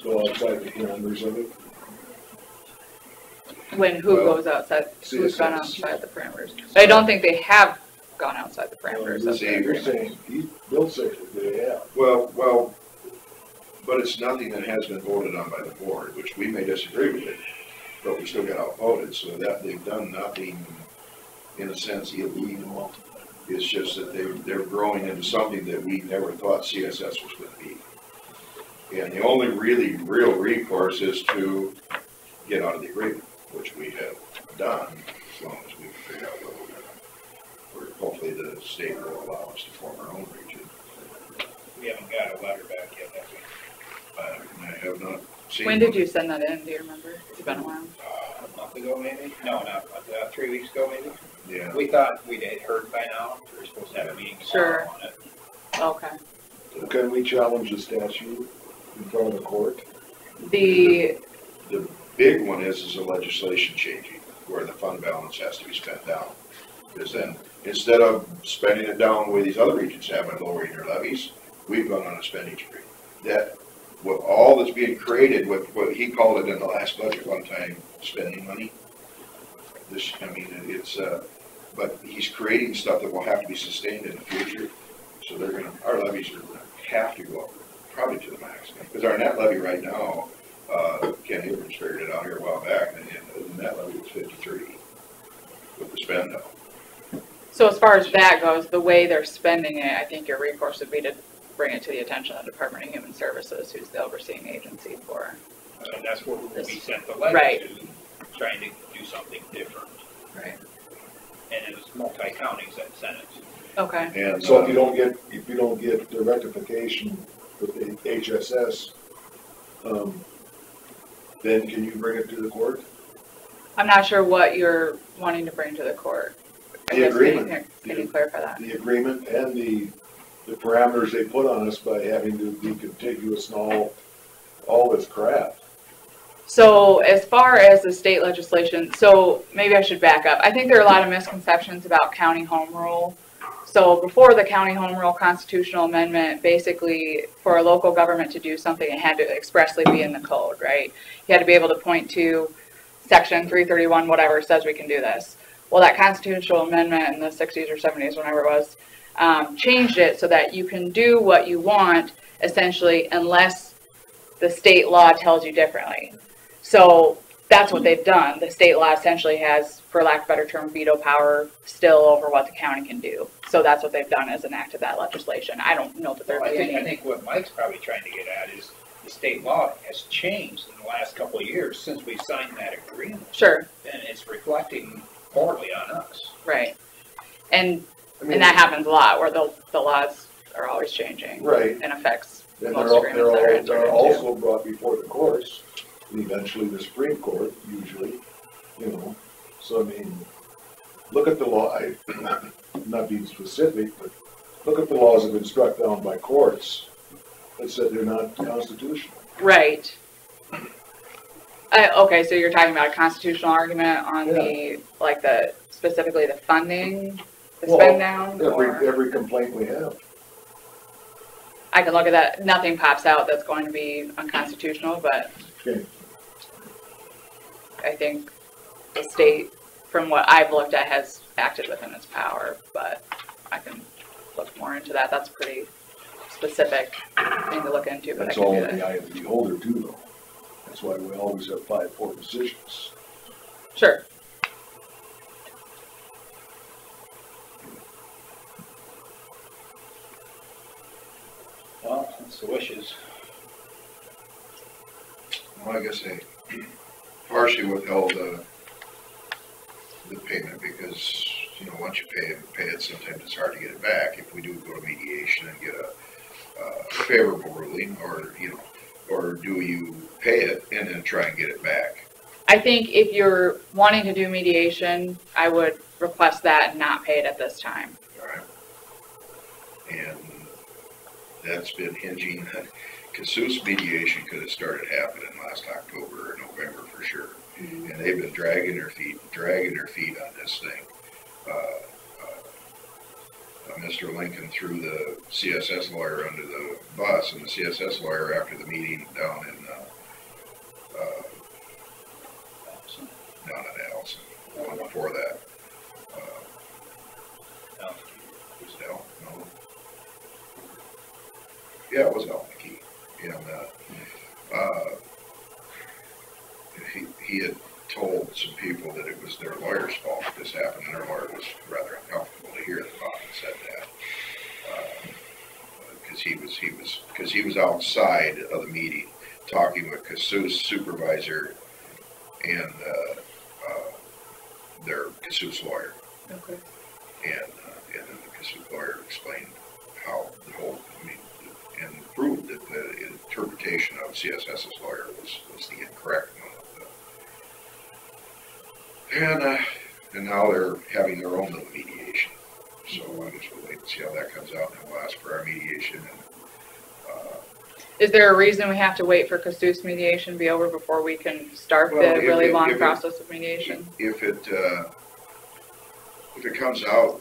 go outside the parameters of it? When who goes outside, who's gone outside the parameters. But I don't think they have gone outside the parameters of the agreement. Bill said they have. Well, but it's nothing that has been voted on by the board, which we may disagree with it, but we still got outvoted, so that they've done nothing, in a sense, illegal. It's just that they're growing into something that we never thought CSS was going to be. And the only really real recourse is to get out of the agreement, which we have done, as long as we can figure out what we're going to. Hopefully the state will allow us to form our own region. We haven't got a letter back yet, have we? I have not seen. When did you send that in? Do you remember? It's been a while. A month ago, maybe? No, not 3 weeks ago, maybe? Yeah. We thought we'd had heard by now. We were supposed to have a meeting tomorrow on it. Okay. Can we challenge the statute in front of the court? The big one is the legislation changing, where the fund balance has to be spent down. Because then, instead of spending it down the way these other regions have by lowering their levies, we've gone on a spending spree. That, with all that's being created, with what he called it in the last budget one time, spending money. This, I mean, it's, but he's creating stuff that will have to be sustained in the future. So they're gonna, our levies are gonna have to go up, probably to the max. Because our net levy right now, Ken Abrams figured it out here a while back, and the net levy was 53 with the spend down. So as far as that goes, the way they're spending it, I think your recourse would be to bring it to the attention of the Department of Human Services, who's the overseeing agency for. And that's what we sent the letter Right. to, trying to do something different. Right. And it was multi-counties that sent it. Okay. And So if you don't get the rectification with the HSS, then can you bring it to the court? I'm not sure what you're wanting to bring to the court. I The guess agreement. Can you clarify that? The agreement and the parameters they put on us by having to be contiguous and all this crap. So as far as the state legislation, so maybe I should back up. I think there are a lot of misconceptions about county home rule. So before the county home rule constitutional amendment, basically for a local government to do something, it had to expressly be in the code, right? You had to be able to point to section 331, whatever, says we can do this. Well, that constitutional amendment in the 60s or 70s, whenever it was, changed it so that you can do what you want, essentially, unless the state law tells you differently. So that's what they've done. The state law essentially has, for lack of a better term, veto power still over what the county can do. So that's what they've done is enacted that legislation. I don't know that there'd be any. I think what Mike's probably trying to get at is the state law has changed in the last couple of years since we signed that agreement. Sure. And it's reflecting poorly on us. Right. And that happens a lot where the laws are always changing. Right. And affects And most agreements that are entered they're into. also brought before the courts. eventually the Supreme Court, usually, you know. So, I mean, look at the law, I'm not being specific, but look at the laws that have been struck down by courts that said they're not constitutional. Right. Okay, so you're talking about a constitutional argument on the, like specifically the funding, the spend down? Or? Every complaint we have. I can look at that. Nothing pops out that's going to be unconstitutional, but Okay. I think the state, from what I've looked at, has acted within its power, but I can look more into that. That's a pretty specific thing to look into, but That's I can all do in the that. eye of the beholder too, though. That's why we always have 5-4 decisions. Sure. Well, that's the wishes. Well, I guess they partially withheld the payment because, you know, once you pay it, sometimes it's hard to get it back. If we do go to mediation and get a favorable ruling, or, you know, or do you pay it and then try and get it back? I think if you're wanting to do mediation, I would request that and not pay it at this time. All right. And that's been hinging, Cassuth mediation could have started happening last October or November for sure. Mm-hmm. And they've been dragging their feet on this thing. Mr. Lincoln threw the CSS lawyer under the bus, and the CSS lawyer, after the meeting down in Allison, the one before that, was it Al? No. Yeah, it was Al McKee. And he had told some people that it was their lawyer's fault that this happened, and their lawyer was rather uncomfortable to hear that Bob had said that. Because he was outside of the meeting talking with Cassuth's supervisor and their Cassuth's lawyer. Okay. And then the Cassuth lawyer explained how the whole, and proved that the interpretation of CSS's lawyer was the incorrect one. And now they're having their own little mediation. So I guess we'll wait and see how that comes out, and we'll ask for our mediation. And, is there a reason we have to wait for Cassuth's mediation to be over before we can start the really long process of mediation? If it comes out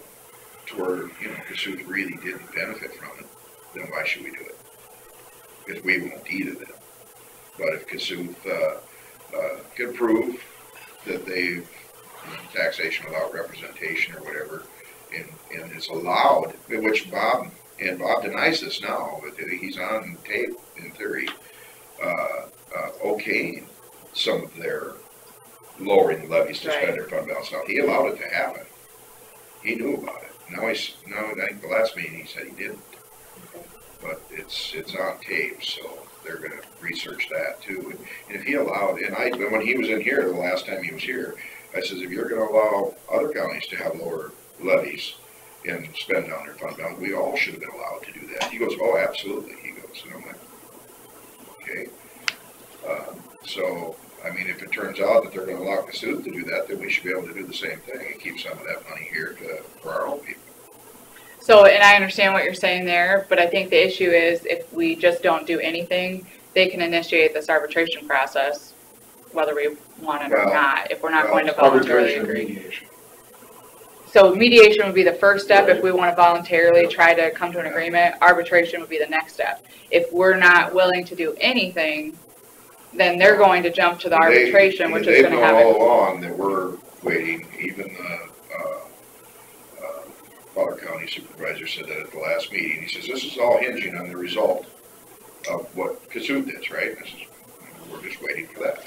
to where, you know, Cassuth really didn't benefit from it, then why should we do it? Because we won't either then. But if Cassuth can prove that they've taxation without representation or whatever, and it's allowed, which Bob denies this now, but he's on tape in theory, okaying some of their lowering levies to spend their fund balance. Now, he allowed it to happen. He knew about it. Now I think the last meeting he said he didn't. But it's on tape, so they're going to research that too. And if he allowed, and when he was in here the last time he was here, I says, if you're going to allow other counties to have lower levies and spend down their fund balance, we all should have been allowed to do that. He goes, oh, absolutely. He goes, and I'm like, okay. So, I mean, if it turns out that they're going to allow Cassuth to do that, then we should be able to do the same thing and keep some of that money here for our own people. So, and I understand what you're saying there, but I think the issue is if we just don't do anything, they can initiate this arbitration process, whether we want it or not, if we're not going to voluntarily agree. Mediation. So mediation would be the first step if we want to voluntarily try to come to an agreement. Arbitration would be the next step. If we're not willing to do anything, then they're going to jump to the arbitration, which is going to have all along that we're waiting. Even the Potter County supervisor said that at the last meeting. He says, this is all hinging on the result of what Cassuth did, right? And I says, we're just waiting for that.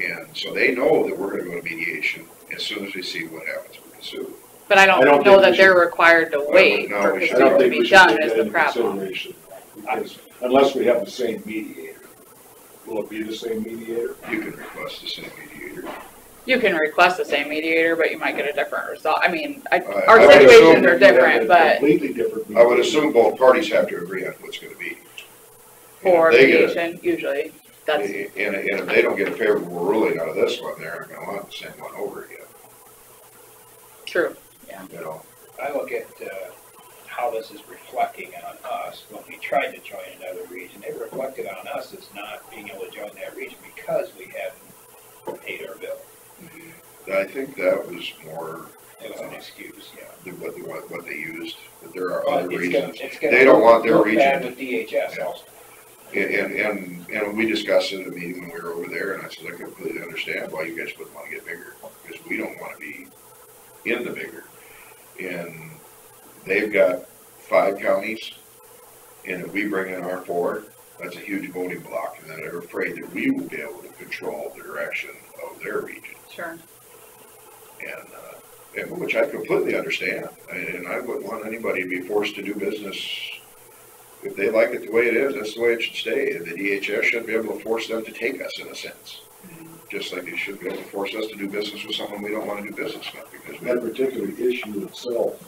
And so they know that we're going to go to mediation as soon as we see what happens with Cassuth. But I don't know that they're required to wait for Cassuth to be done is the problem. Because unless we have the same mediator. Will it be the same mediator? You can request the same mediator. You can request the same mediator, but you might get a different result. I mean, our situations are different, but completely different. I would assume both parties have to agree on what's going to be. For mediation, usually. That's And if they don't get a favorable ruling out of this one, they're not gonna want the same one over again, true. you know? I look at, how this is reflecting on us. When we tried to join another region, it reflected on us as not being able to join that region because we hadn't paid our bill. I think that was more, It was an excuse, yeah. what they used, but there are But other it's gonna- reasons. it's gonna They don't want their look bad region. with DHS Yeah. also. And we discussed it at a meeting when we were over there, and I said, I completely understand why you guys wouldn't want to get bigger, because we don't want to be in the bigger. And they've got 5 counties, and if we bring in our 4, that's a huge voting block, and then they're afraid that we will be able to control the direction of their region. Sure. And which I completely understand, and I wouldn't want anybody to be forced to do business. If they like it the way it is, that's the way it should stay. The DHS shouldn't be able to force them to take us in a sense. Just like they shouldn't be able to force us to do business with someone we don't want to do business with, because That we, particular issue itself,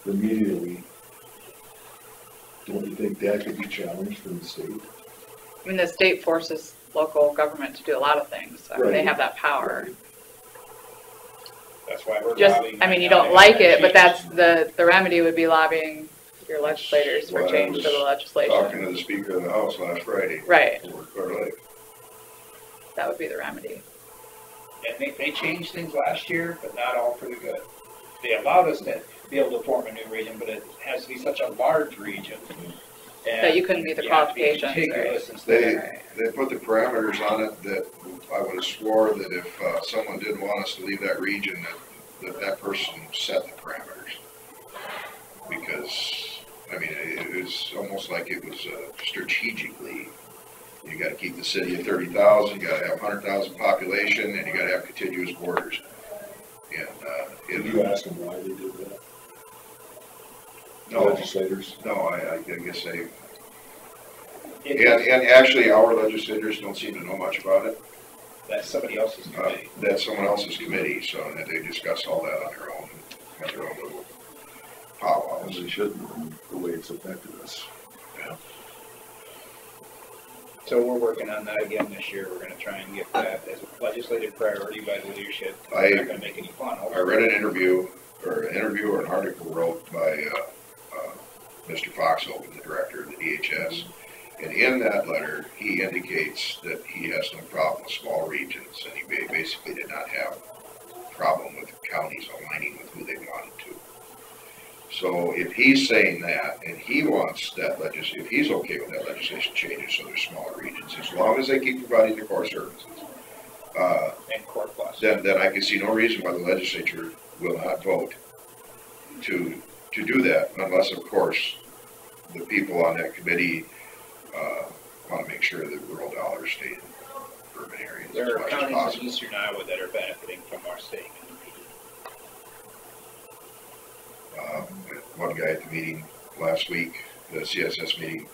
immediately, don't you think that could be challenged from the state? I mean, the state forces local government to do a lot of things. I mean, they Right. have that power. That's why we're Just, lobbying I mean, you right now don't to like have it, but changes. that's the remedy would be lobbying your legislators for Well, I change to the was legislation. talking to the Speaker of the House last Friday. Right, Over Clear Lake. that would be the remedy. And they changed things last year, but not all for the good. They allowed us to be able to form a new region, but it has to be such a large region. That you couldn't meet the you have to be qualifications, contiguous instead They put the parameters on it that I would have swore that if someone didn't want us to leave that region, that person set the parameters. Because, I mean, it was almost like it was strategically, you gotta keep the city at 30,000, you gotta have 100,000 population, and you gotta have continuous borders. And, Did you ask them why they did that? no, Legislators? no, I guess they, it, and actually, our legislators don't seem to know much about it. that's somebody else's committee. That's someone else's committee, so that they discuss all that on their own little powwows. They shouldn't, the way it's affected us. So we're working on that again this year. We're gonna try and get that as a legislative priority by the leadership. We're not gonna make any fun of I it. read an interview or an article wrote by Mr. Foxhope, the director of the DHS. And in that letter, he indicates that he has no problem with small regions, and he basically did not have a problem with counties aligning with who they wanted to. So if he's saying that, and he wants that if he's okay with that legislation changes so there's smaller regions, as long as they keep providing the core services, And Core Plus. then I can see no reason why the legislature will not vote to do that, unless, of course, the people on that committee want to make sure that rural dollars stay in urban areas as There are much as counties in possible. eastern Iowa that are benefiting from our staying in the region. One guy at the meeting last week, the CSS meeting,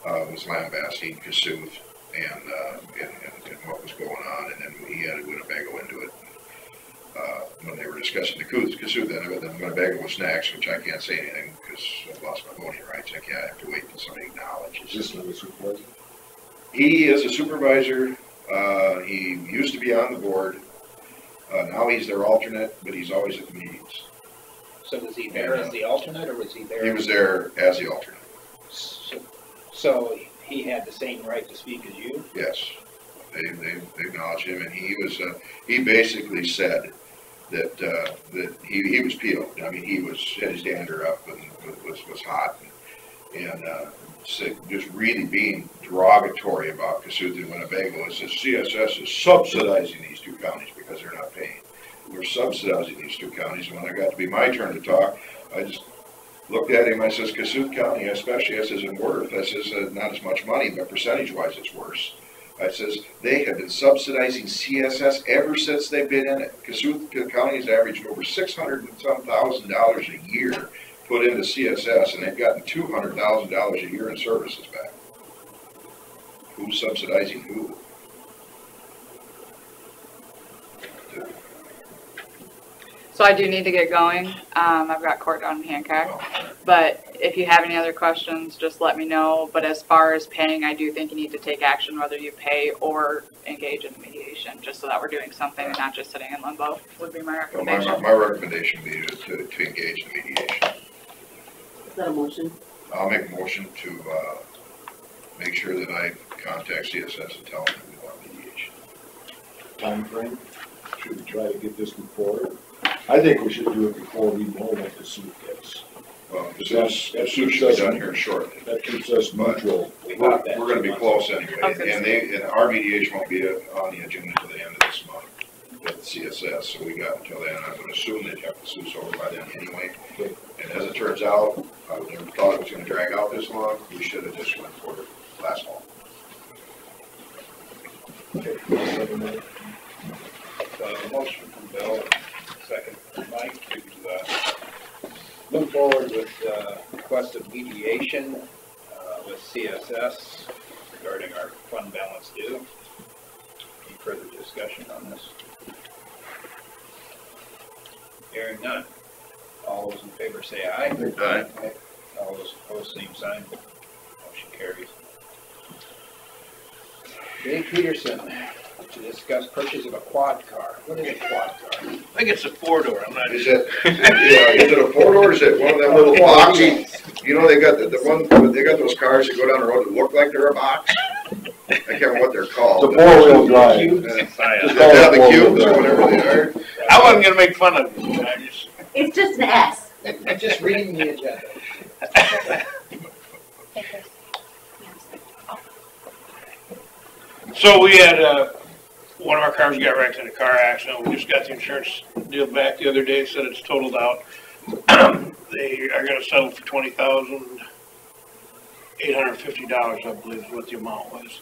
was lambasting Cassuth and what was going on, and then he added Winnebago into it. When they were discussing the Cassuth end of it, then Winnebago was next, which I can't say anything because I've lost my voting rights. I have to wait until somebody acknowledges. Just let us report. He is a supervisor. He used to be on the board. Now he's their alternate, but he's always at the meetings. So was he there as the alternate, or was he there? He was there as the alternate, So he had the same right to speak as you? yes. They acknowledge him, and he basically said that he was peeled. I mean, he had his dander up and was hot, and just really being derogatory about Cassuth and Winnebago. It says CSS is subsidizing these two counties because they're not paying. We're subsidizing these two counties, and when I got to be my turn to talk, I just looked at him. I says, Cassuth County, especially, I says, in worth, I says, not as much money, but percentage-wise, it's worse. I says, they have been subsidizing CSS ever since they've been in it. Cassuth County has averaged over $600,000 and some a year put into CSS, and they've gotten $200,000 a year in services back. Who's subsidizing who? So I do need to get going. I've got court down in Hancock. But if you have any other questions, just let me know. But as far as paying, I do think you need to take action, whether you pay or engage in mediation, just so that we're doing something and not just sitting in limbo, would be my Well, recommendation. my recommendation would be to engage in mediation. Is that a motion? I'll make a motion to, make sure that I contact CSS and tell them that we want mediation. Timeframe, should we try to get this before? I think we should do it before we know what the suit gets. Well, the suit should be done here shortly. That keeps us neutral. We're gonna be close anyway, and our mediation won't be on the agenda until the end of this month with CSS, so we got until then. I would assume they'd have the suits over by then anyway. Okay. And as it turns out, I never thought it was gonna drag out this long. We should have just went for it last fall. Okay. Motion from Bill, second from Mike, to move forward with request of mediation with CSS regarding our fund balance due. Any further discussion on this? Hearing none. All those in favor say aye. Aye. All those opposed, same sign. Motion carries. Dave Peterson, to discuss purchase of a quad car. What is a quad car? I think it's a four-door, I'm not Is it a four-door, or is it one of them little boxy? You know, they got the one, they got those cars that go down the road that look like they're a box? I can't remember what they're called. The four-wheel drive. Yeah, the cubes or whatever they are. I wasn't gonna make fun of you, I just. It's just an S. I'm just reading the agenda. So we had, one of our cars got wrecked in a car accident. We just got the insurance deal back the other day, said it's totaled out. They are gonna settle for $20,850, I believe is what the amount was.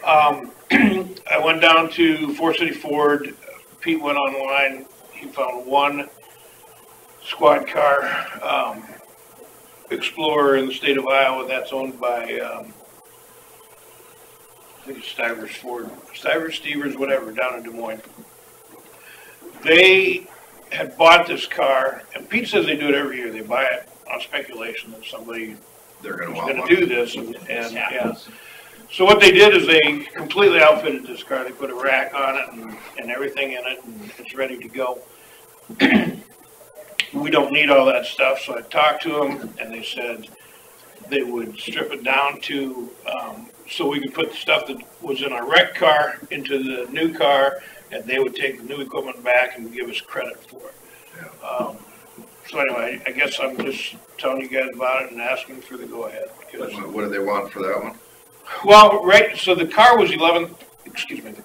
I went down to Forest City Ford. Pete went online. He found one squad car, Explorer in the state of Iowa that's owned by, I think it's Stivers Ford, Stevers, whatever, down in Des Moines. They had bought this car, and Pete says they do it every year. They buy it on speculation that somebody They're gonna was want gonna one. do this, and yeah. So what they did is they completely outfitted this car. They put a rack on it and everything in it, and it's ready to go. We don't need all that stuff, so I talked to them, and they said they would strip it down to, so we could put the stuff that was in our wrecked car into the new car, and they would take the new equipment back and give us credit for it. Yeah. So anyway, I guess I'm just telling you guys about it and asking for the go-ahead. What do they want for that one? Well, right, so the car was the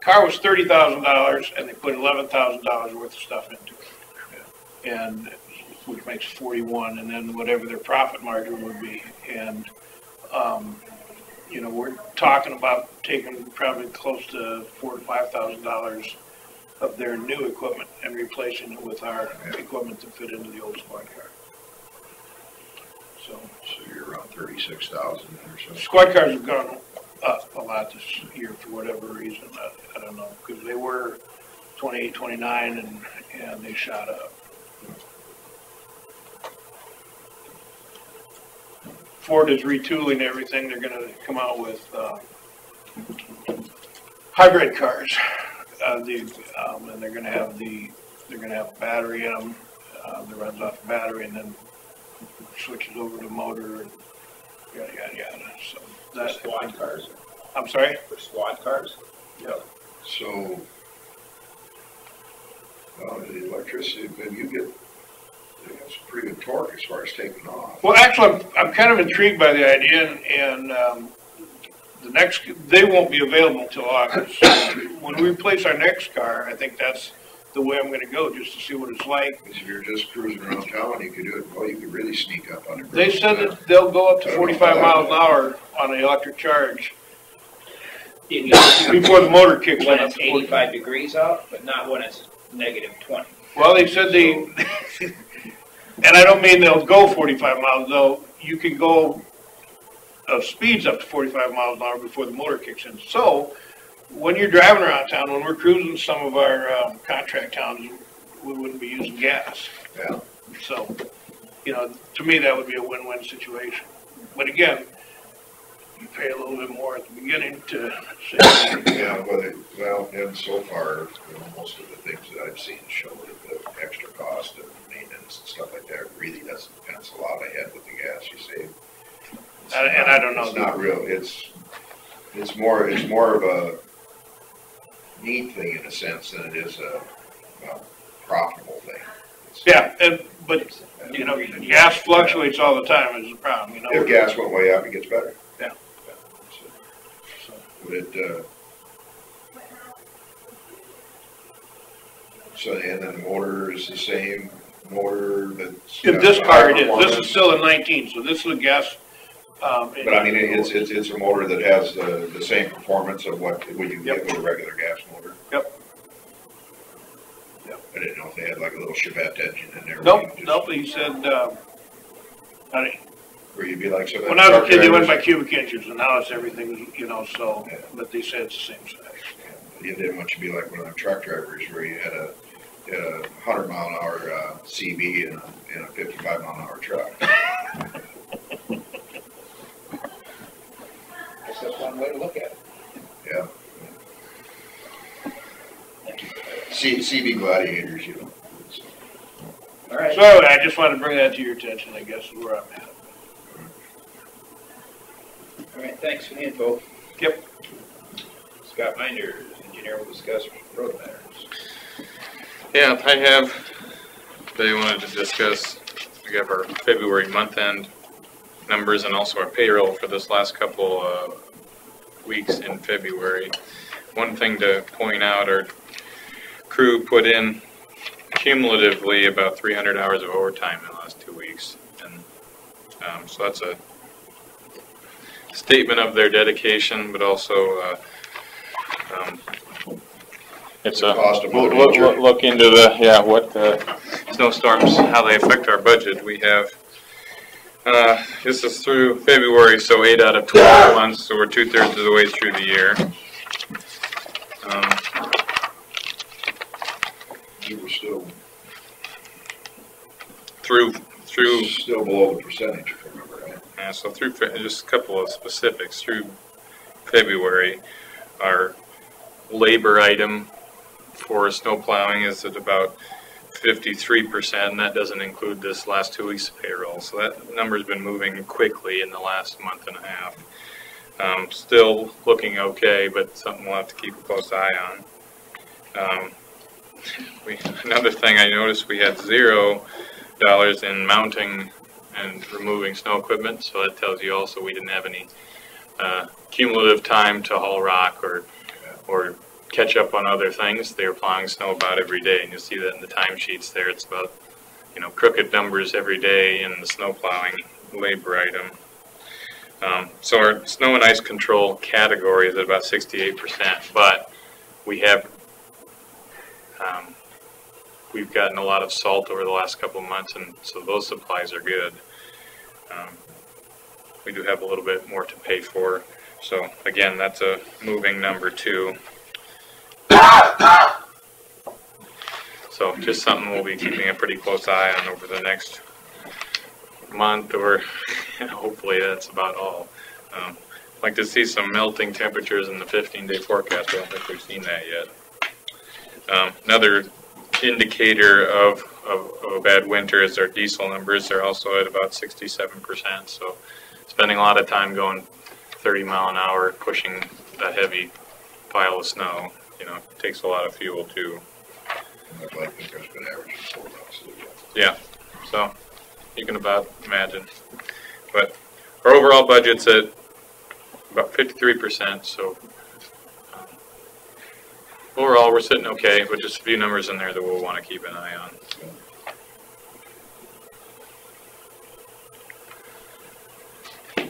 car was $30,000, and they put $11,000 worth of stuff into it. And, which makes 41, and then whatever their profit margin would be. And, you know, we're talking about taking probably close to $4,000 to $5,000 of their new equipment and replacing it with our equipment to fit into the old squad car. So you're around 36,000 or so. Squad cars have gone up a lot this year for whatever reason. I don't know, because they were 28, 29, and they shot up. Ford is retooling everything. They're going to come out with hybrid cars. And they're going to have a battery in them that runs off the battery and then switches over to motor and yada yada yada. So that's squad cars. I'm sorry? For squad cars? Yeah. So, the electricity, then you get some pretty good torque as far as taking off. Well, actually, I'm kind of intrigued by the idea, and they won't be available until August. So when we replace our next car, I think that's the way I'm going to go, just to see what it's like. Because if you're just cruising around town, you could do it. Well, you could really sneak up on it. They said that they'll go up to 45 miles an hour on the electric charge before the motor kicks When in. it's 85 degrees out, but not when it's negative 20. Well, they said and I don't mean they'll go 45 miles, though. You can go speeds up to 45 miles an hour before the motor kicks in. So when you're driving around town, when we're cruising some of our contract towns, we wouldn't be using gas. Yeah. So you know, to me, that would be a win-win situation. But again, you pay a little bit more at the beginning to say. Yeah, well, and so far, you know, most of the things that I've seen show that the extra cost of maintenance and stuff like that really doesn't pencil out ahead with the gas you save. And I don't know. It's not real, it's more of a neat thing in a sense than it is a, well, profitable thing. Yeah, but, you know, gas fluctuates all the time is the problem, you know. If gas went way up, it gets better. Yeah. But so, and then the motor is the same motor that's. If this car it is, this is still a 19, so this is a gas. But I mean, it's a motor that has the same performance of what you get with a regular gas motor. Yep. I didn't know if they had like a little Chevette engine in there. Nope, he said, honey. Where you'd be like some. When I was a kid, they went by cubic inches, and now it's everything, you know, so, yeah. But they said it's the same size. Yeah. You didn't want you to be like one of them truck drivers where you had a 100-mile-an-hour CB and a 55-mile-an-hour truck. Guess that's one way to look at it. Yeah. CB Gladiators, you know. All right. So I just wanted to bring that to your attention, I guess, is where I'm at. All right, thanks for the info. Yep. Scott Minder, engineer, will discuss road matters. Yeah, they wanted to discuss, we have our February month-end numbers and also our payroll for this last couple weeks in February. One thing to point out, our crew put in cumulatively about 300 hours of overtime in the last 2 weeks. And so that's a statement of their dedication, but also it's a look into the what the snowstorms, how they affect our budget. We have this is through February, so 8 out of 12 months, so we're 2/3 of the way through the year. You were still through still below the percentage, if I remember right. Yeah, so through just a couple of specifics through February, our labor item for snow plowing is at about 53%, and that doesn't include this last 2 weeks of payroll. So that number's been moving quickly in the last month and a half. Still looking okay, but something we'll have to keep a close eye on. Another thing I noticed, we had $0 in mounting and removing snow equipment, so that tells you also we didn't have any cumulative time to haul rock or catch up on other things. They were plowing snow about every day, and you'll see that in the timesheets there. It's about, you know, crooked numbers every day in the snow plowing labor item. So our snow and ice control category is at about 68%, but we have we've gotten a lot of salt over the last couple of months, and so those supplies are good. We do have a little bit more to pay for, so again, that's a moving number too. So just something we'll be keeping a pretty close eye on over the next month, or hopefully that's about all. I'd like to see some melting temperatures in the 15-day forecast. I don't think we've seen that yet. Another indicator of a bad winter is our diesel numbers. They're also at about 67%, so spending a lot of time going 30 mile an hour pushing that heavy pile of snow, you know, it takes a lot of fuel too. I think there's been averaging 4 months. Yeah, so you can about imagine. But our overall budget's at about 53%, so overall we're sitting okay, but just a few numbers in there that we'll want to keep an eye on. Do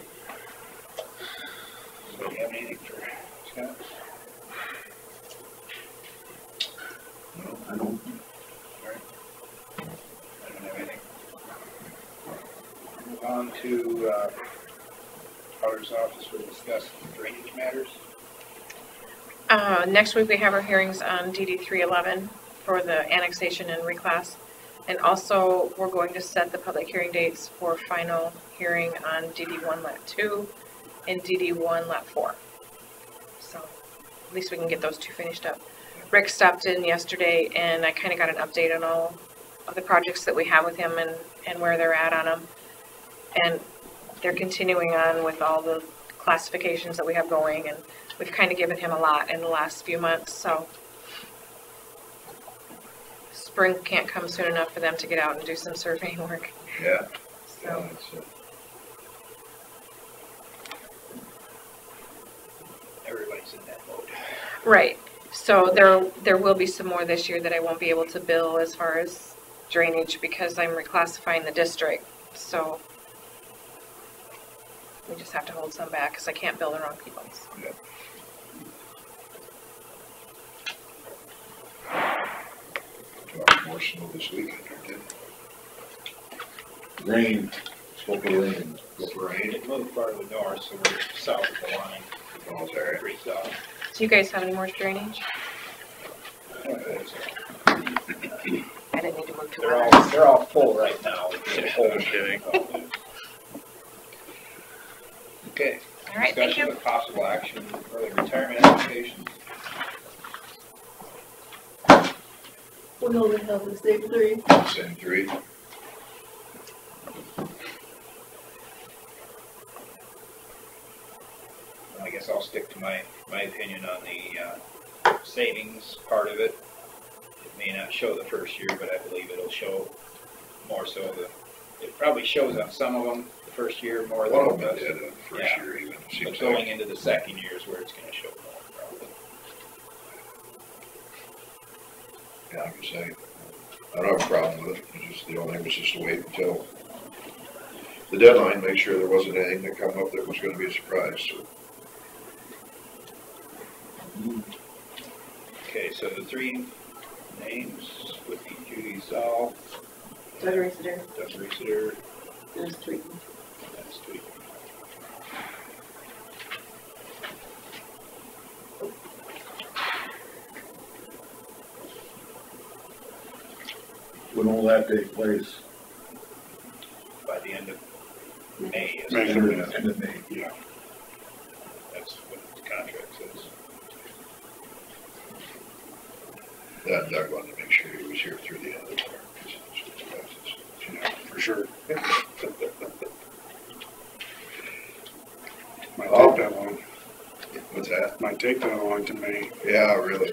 you have anything for Scott? No, I don't. I don't have anything. Move on to Auditor's Office, we'll discuss drainage matters. Next week we have our hearings on DD 311 for the annexation and reclass. And also, we're going to set the public hearing dates for final hearing on DD1 Lot 2 and DD1 Lot 4. So at least we can get those two finished up. Rick stopped in yesterday and I kind of got an update on all of the projects that we have with him and where they're at on them. And they're continuing on with all the classifications that we have going, and we've kind of given him a lot in the last few months, so spring can't come soon enough for them to get out and do some surveying work. Yeah. So, Everybody's in that mode. right. So there will be some more this year that I won't be able to bill as far as drainage because I'm reclassifying the district. So we just have to hold some back because I can't bill the wrong people. Yeah. More snow this weekend, or did Rain, spoke of rain. it rain? It moved farther north, so we're south of the line. Oh, there. Pretty south. Do you guys have any more drainage? I didn't need to move to They're all full right now. No kidding. Okay. All right, thank Discussion you. with possible action, early retirement applications. We'll only have the same three. Same three. I guess I'll stick to my opinion on the savings part of it. It may not show the first year, but I believe it'll show more so it probably shows on some of them the first year more than One it of them does. did in the first Yeah. year even. But Seems going like. into the second year is where it's gonna show more probably. Yeah, I can say, I don't have a problem with it, it's just, the only thing was just to wait until the deadline, make sure there wasn't anything that come up that was gonna be a surprise, so. Okay, so the three names would be Judy Saul, Doug Reesider, Doug Reesider, there's three. that's Tweet. When will that take place? By the end of May, is May. it? End of May. Yeah. That's what the contract says. That Doug wanted to make sure he was here through the end of the term. Yeah, for sure. Might take that long. What's that? Might take that long to May. Yeah, really.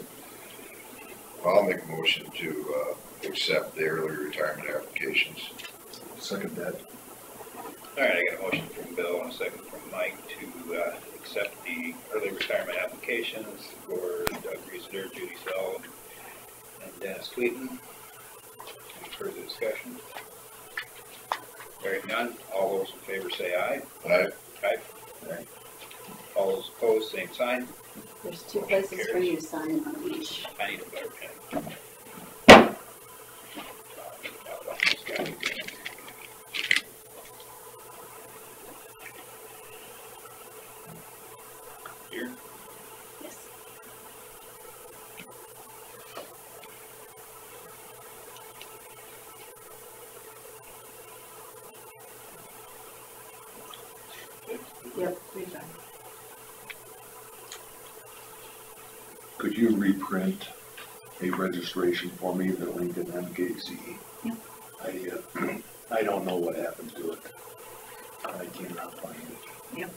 I'll make a motion to, accept the early retirement applications. Second that. All right, I got a motion from Bill and a second from Mike to accept the early retirement applications for Doug Reesider, Judy Sell, and Dennis Tweeten. Any further discussion? Hearing none, all those in favor say aye. Aye. Aye. All those opposed, same sign. There's two places for you to sign on each. I need a better pen. Here. Yes. Yep, three times. Could you reprint a registration for me, the Lincoln MKC? Yep. I don't know what happened to it. I cannot find it. Yep.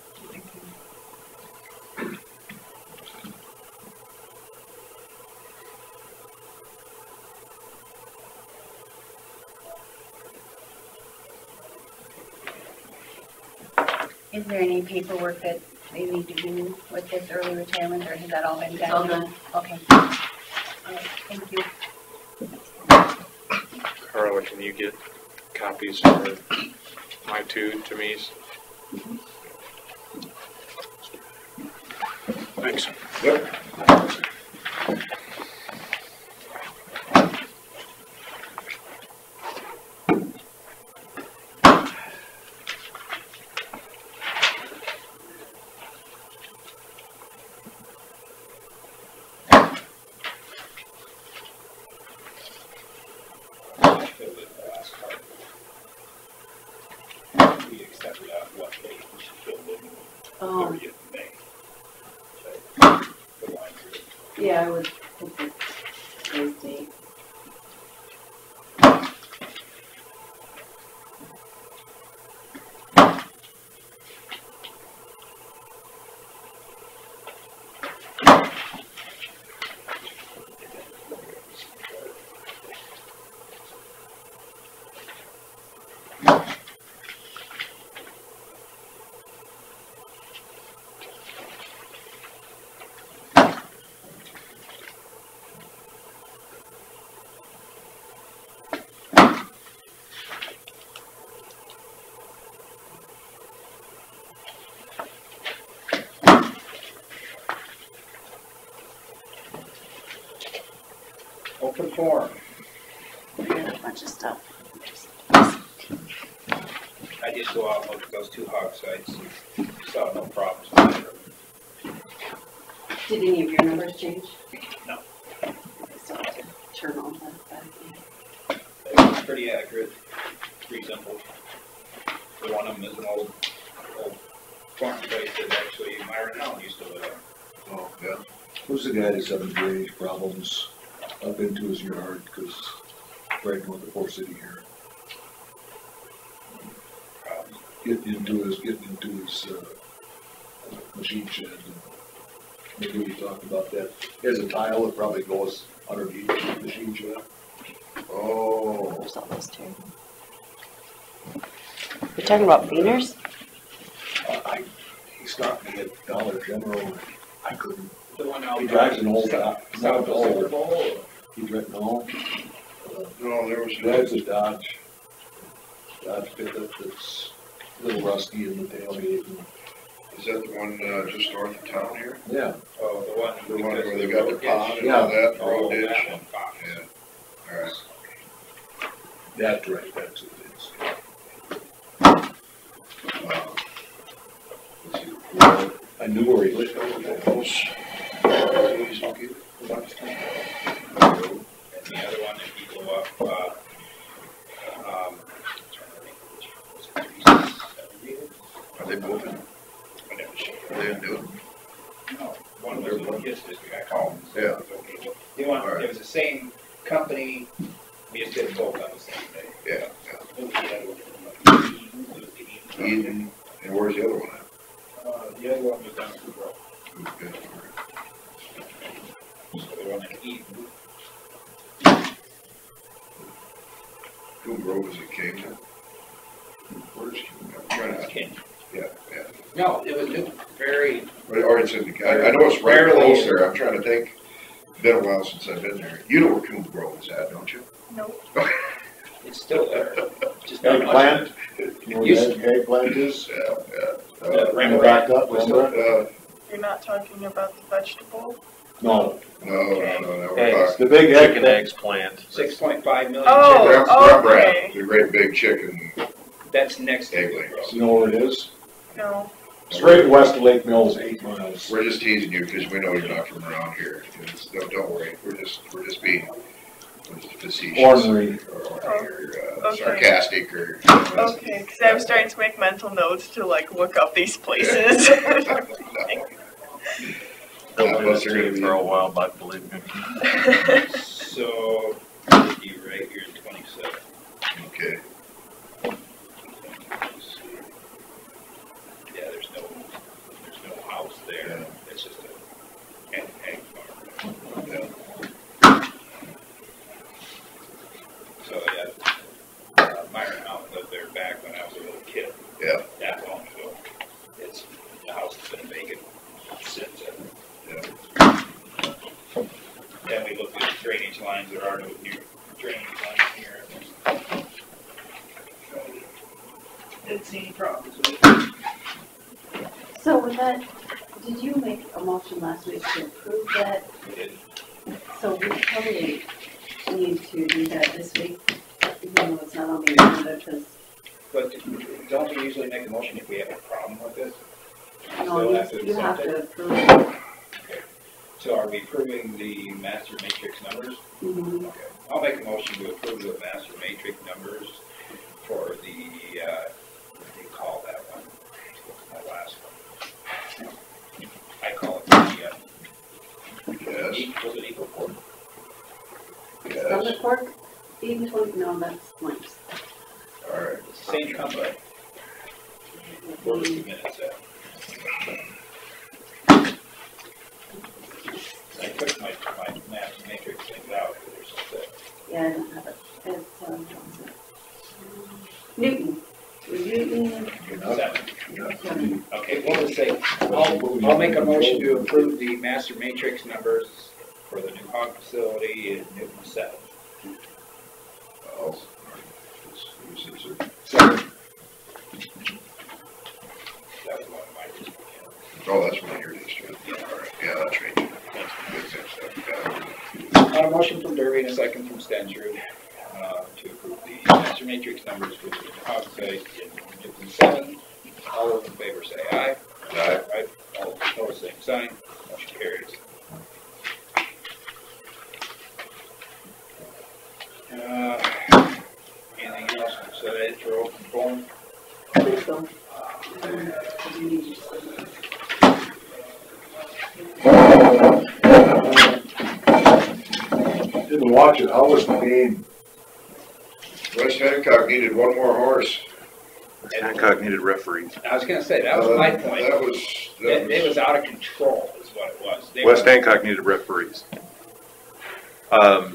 Is there any paperwork that they need to do with this early retirement, or has that all been done? It's all done. Okay. All right, thank you. Carla, can you get copies for my two to me? Thanks. Yep. I would put the today's date. Open forum. We got a bunch of stuff. I just go out and look at those 2 hog sites and saw no problems with it. Did any of your numbers change? No. So I have to turn on that back. It's pretty accurate, pretty simple. The one of them is an old farm place that actually Myron Allen used to live on. Oh, yeah. Who's the guy that's having drainage problems up into his yard, because right north of Fort City here? Getting into his machine shed. Maybe we talked about that. There's a tile that probably goes underneath the machine shed. Oh. There's all those too. You're talking about beaners? He stopped me at Dollar General, and I couldn't. The one out. He drives an old, not South of Super old. Bowl, or? He drives, no. No, there was. Drives a Dodge pickup that's a little rusty in the tailgate. Is that the one, just north of town here? Yeah. Oh, the one. The one where they got the pond and Yeah. all that, Oh, road ditch? that one, fine. Yeah. Alright. That's right, that's what it is. Let's see. Well, I knew where he lived. He's okay. And the other one, if you go up, Are they moving? Are they new? No, one was in his district, I called him. Yeah. It was okay. The one, it was the same company, we just did both on the same day. Yeah, It was the other one. yeah. Eden, and where's the other one at? The other one was down in Grove. Okay. So the one in Eden, Coon Grove is at Kingman? Where's Kingman? I'm trying to, Ken. yeah, yeah. No, it was new, very, Or it's in the, I know it's right close there, I'm trying to think. Been a while since I've been there. You know where Coon Grove is at, don't you? Nope. it's still there. Just not much. Eggplant? You know where that eggplant is? Yeah, yeah. And back up, remember? You're not talking about the vegetable? No, No, we're Eggs. talking. the big Chicken egg. eggs plant. 6.5 million Oh, chickens. okay. The great big chicken That's next to egg Coon lays. Grove. You know where it is? No. Straight west of Lake Mills, 8 miles. We're just teasing you because we know you're not from around here. Don't worry, we're just being facetious. Ornery. Or Okay. sarcastic or. Okay, because I was starting to make mental notes to like look up these places. They'll do it to you for a while, but believe me. So, it'd be right here in 27. Okay. Yeah, there's no house there. Yeah. It's just a egg farm. Yeah. So, Myron Mountain lived there back when I was a little kid. Yeah. That long ago. The house has been vacant since then. Yeah. Then we looked at the drainage lines. There are no new drainage lines here. Didn't see any problems with it. So with that, did you make a motion last week to approve that? We did. So we probably need to do that this week, even though it's not on the agenda, because, But don't we usually make a motion if we have a problem with this? no, Still have to you have accept to it? approve it. So are we approving the master matrix numbers? Mhm. Okay. I'll make a motion to approve the master matrix numbers for the, what do you call that one? What's my last one? I call it the, Yes. was it No, that's Mike's. All right. Same company. Where was the minutes at? I took my math matrix things out. There's something. Yeah, I don't have it. It's, Newton. Newton. Seven. Okay, what was say? I'll make a motion to approve the master matrix numbers for the new hog facility in Newton 7. Oh. Second. That was one of my districts. Oh, that's one of your districts. Yeah, all right. Yeah, that's right. Good sense. Yeah. A motion from Derby and a second from Stensrud to approve the master matrix numbers for the hog site in Newton 7. All those in favor say aye. Aye. All opposed, same sign. Motion carries. Anything else? So that's for open forum. Didn't watch it, how was the game? West Hancock needed one more horse. Hancock needed referees. I was going to say, that was my point. That was. It was out of control is what it was. West Hancock needed referees. Yeah,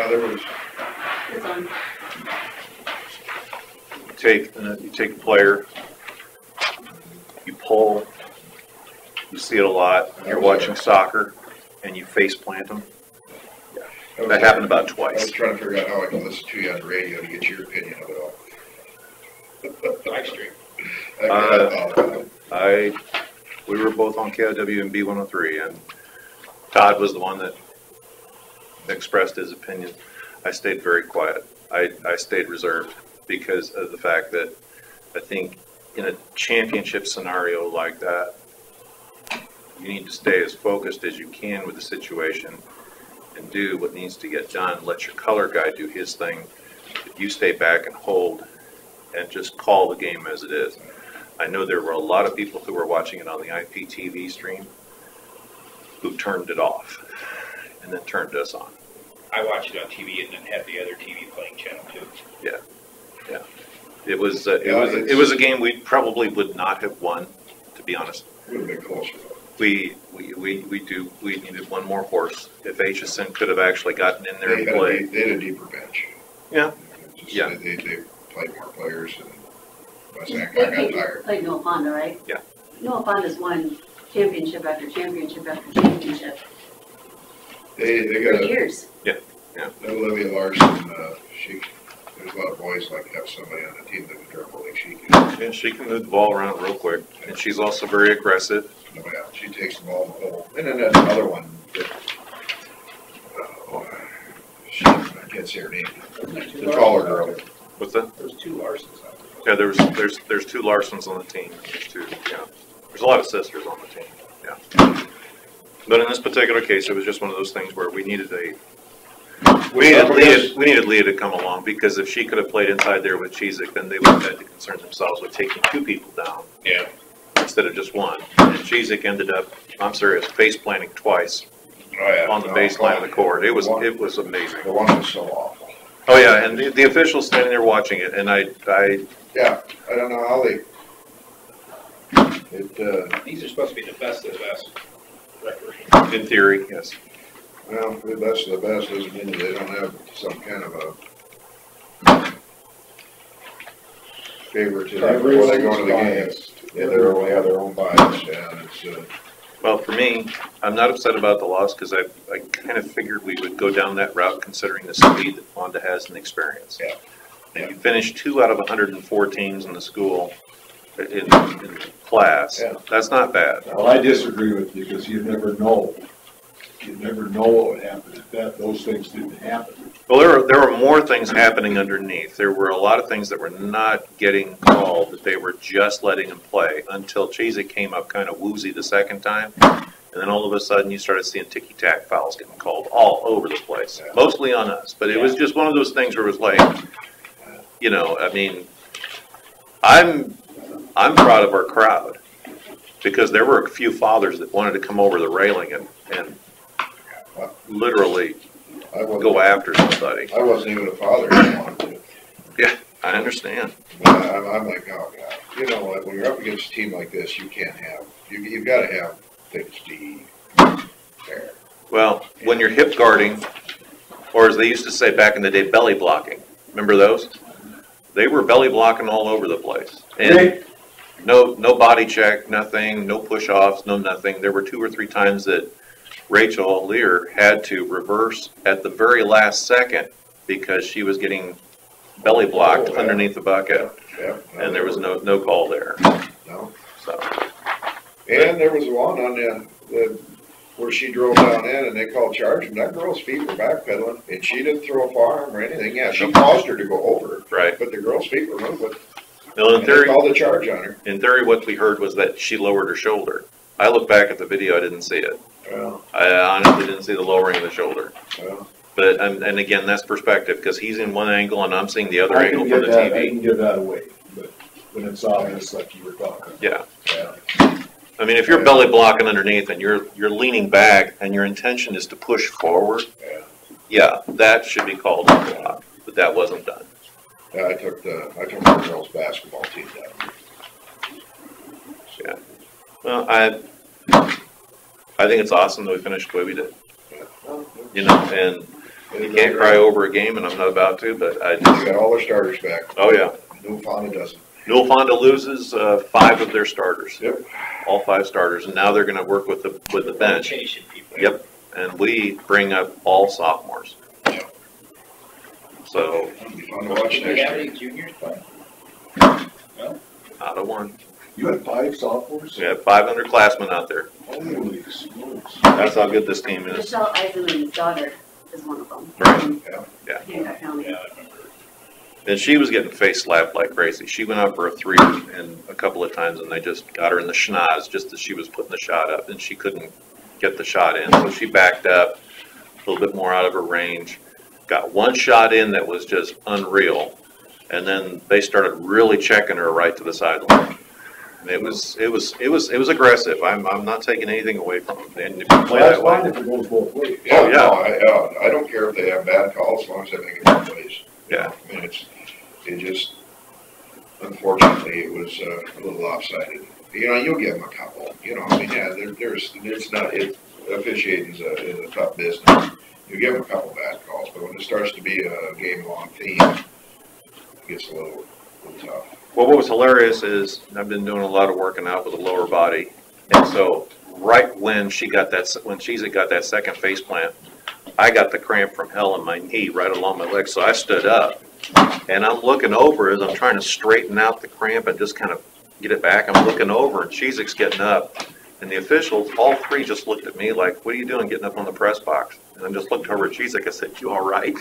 there was. It's on. You take a player, you pull, you see it a lot, you're watching soccer, and you face plant them. That happened about I twice. was trying to figure out how I can listen to you on the radio to get your opinion of it all. Live stream. We were both on KOW and B103, and Todd was the one that expressed his opinion. I stayed very quiet. I stayed reserved because of the fact that I think in a championship scenario like that, you need to stay as focused as you can with the situation and do what needs to get done. Let your color guy do his thing. You stay back and hold and just call the game as it is. I know there were a lot of people who were watching it on the IPTV stream who turned it off and then turned us on. I watched it on TV and then had the other TV playing channel 2. Yeah. It was a game we probably would not have won, to be honest. Would have been closer. We needed one more horse. If HSN could have actually gotten in there and They played. had a deeper bench. Yeah. Just, Yeah. They played more players and West They Hancock got tired. played Noah Fonda, right? Yeah. Noah Fonda's won championship after championship after championship They for got a, years. Olivia Larson, there's a lot of boys like to have somebody on the team that can dribble like she can. And she can move the ball around real quick. And she's also very aggressive. No, yeah, she takes the ball in the hole. And then there's another one that, I can't say her name. The taller girl. What's that? There's 2 Larsons out there. Yeah, there's 2 Larsons on the team. There's a lot of sisters on the team. Yeah. But in this particular case, it was just one of those things where we needed Leah to come along, because if she could have played inside there with Cheezick, then they would have had to concern themselves with taking 2 people down. Yeah. Instead of just one. And Cheezick ended up, I'm serious, face planting twice on the baseline of the court. It was amazing. The one was so awful. Oh yeah, and the officials standing there watching it, and Yeah, I don't know how they, These are supposed to be the best of the best referees. in theory, yes. well, the best of the best doesn't mean that they don't have some kind of a favoritism before they go to the games. Yeah, they only have their own bias, and it's, Well, for me, I'm not upset about the loss, because I kind of figured we would go down that route considering the speed that Fonda has and experience. Yeah. And you finish 2 out of 104 teams in the school in class. Yeah. That's not bad. Well, I disagree with you, because you never know. You never know what would happen if those things didn't happen. Well, there were more things happening underneath. There were a lot of things that were not getting called, that they were just letting them play until Cheezick came up kind of woozy the second time. And then all of a sudden you started seeing ticky-tack fouls getting called all over the place, mostly on us. But it was just one of those things where it was like, you know, I mean, I'm proud of our crowd, because there were a few fathers that wanted to come over the railing and literally I wasn't- go after somebody. I wasn't even a father, I didn't want to. Yeah, I understand. But I'm like, oh God, you know what, when you're up against a team like this, you can't have, you've gotta have things to be fair. Well, when you're hip guarding, or as they used to say back in the day, belly blocking, remember those? They were belly blocking all over the place. And no body check, nothing, no push-offs, no nothing. There were 2 or 3 times that Rachel Lear had to reverse at the very last second because she was getting belly blocked underneath the bucket. Yeah. And there was no call there. No. So. And there was one on the where she drove down in and they called charge and that girl's feet were backpedaling and she didn't throw a farm or anything. Yeah, she caused her to go over. Right. But the girl's feet were moving. Well, in theory, they called the charge on her. In theory, what we heard was that she lowered her shoulder. I looked back at the video, I didn't see it. Well, I honestly didn't see the lowering of the shoulder. Well, But, and again, that's perspective, because he's in one angle and I'm seeing the other angle from the I TV. can give that away, but when it's obvious like you were talking. Yeah. Yeah. I mean, if you're belly blocking underneath and you're leaning back and your intention is to push forward, yeah, that should be called a block, but that wasn't done. yeah, I took the girls' basketball team down. Yeah. Well, I think it's awesome that we finished the way we did. You know, and you can't cry over a game, and I'm not about to, but I just... They got all their starters back. Oh, yeah. New Fonda doesn't. Newell Fonda loses 5 of their starters. Yep. All 5 starters, and now they're going to work with the bench. Yep. And we bring up all sophomores. Yep. So. It'll be fun to watch Do we next have year. any juniors playing? No? Out of 1. You had 5 sophomores? We have 5 underclassmen out there. Holy smokes. That's how good this team is. Michelle Eisenman's daughter is one of them. Right. Yeah. Hancock County. And she was getting face slapped like crazy. She went up for a 3 and a couple of times, and they just got her in the schnoz just as she was putting the shot up, and she couldn't get the shot in. So she backed up a little bit more out of her range. Got 1 shot in that was just unreal, and then they started really checking her right to the sideline. And it was aggressive. I'm not taking anything away from them. And if you play That's that fine way, if it goes both ways. Yeah, Oh, yeah. no, I don't care if they have bad calls as long as they make it both ways. yeah. I mean, it just, unfortunately, it was a little lopsided. You know, you'll give them a couple, you know, I mean, yeah, officiating is a tough business. You give them a couple bad calls, but when it starts to be a game-long theme, it gets a little tough. Well, what was hilarious is I've been doing a lot of working out with the lower body, and so right when Cheesa got that second face plant, I got the cramp from hell in my knee right along my leg, so I stood up, and I'm looking over as I'm trying to straighten out the cramp and just kind of get it back. I'm looking over, and Cheezick's getting up, and the officials, all 3 just looked at me like, "What are you doing getting up on the press box?" And I just looked over at Cheezick. I said, "You all right?"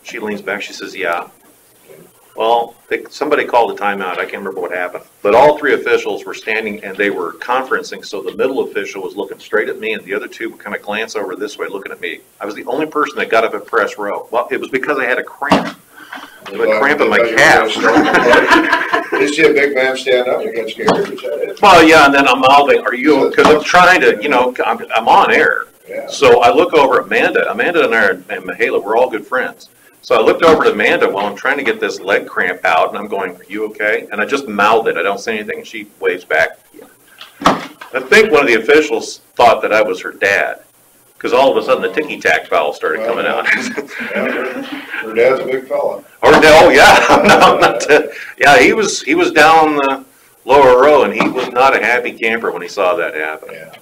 She leans back. She says, "Yeah." Well, somebody called a timeout. I can't remember what happened. But all 3 officials were standing and they were conferencing. So the middle official was looking straight at me and the other 2 would kind of glance over this way looking at me. I was the only person that got up at press row. Well, it was because I had a cramp. I had a cramp in my calf. They see a big man stand up, you get scared. Is that it? Well, yeah, and then I'm mouthing, "Are you?" Because I'm trying to, you know, I'm on air. Yeah. So I look over at Amanda. Amanda and I and Mihaela, we're all good friends. So I looked over to Amanda while I'm trying to get this leg cramp out, and I'm going, "Are you okay?" And I just mouthed it. I don't say anything, and she waves back. I think one of the officials thought that I was her dad, because all of a sudden the ticky-tack valve started coming out. Her dad's a big fella. Oh, yeah. Yeah, he was down the lower row, and he was not a happy camper when he saw that happen. Yeah.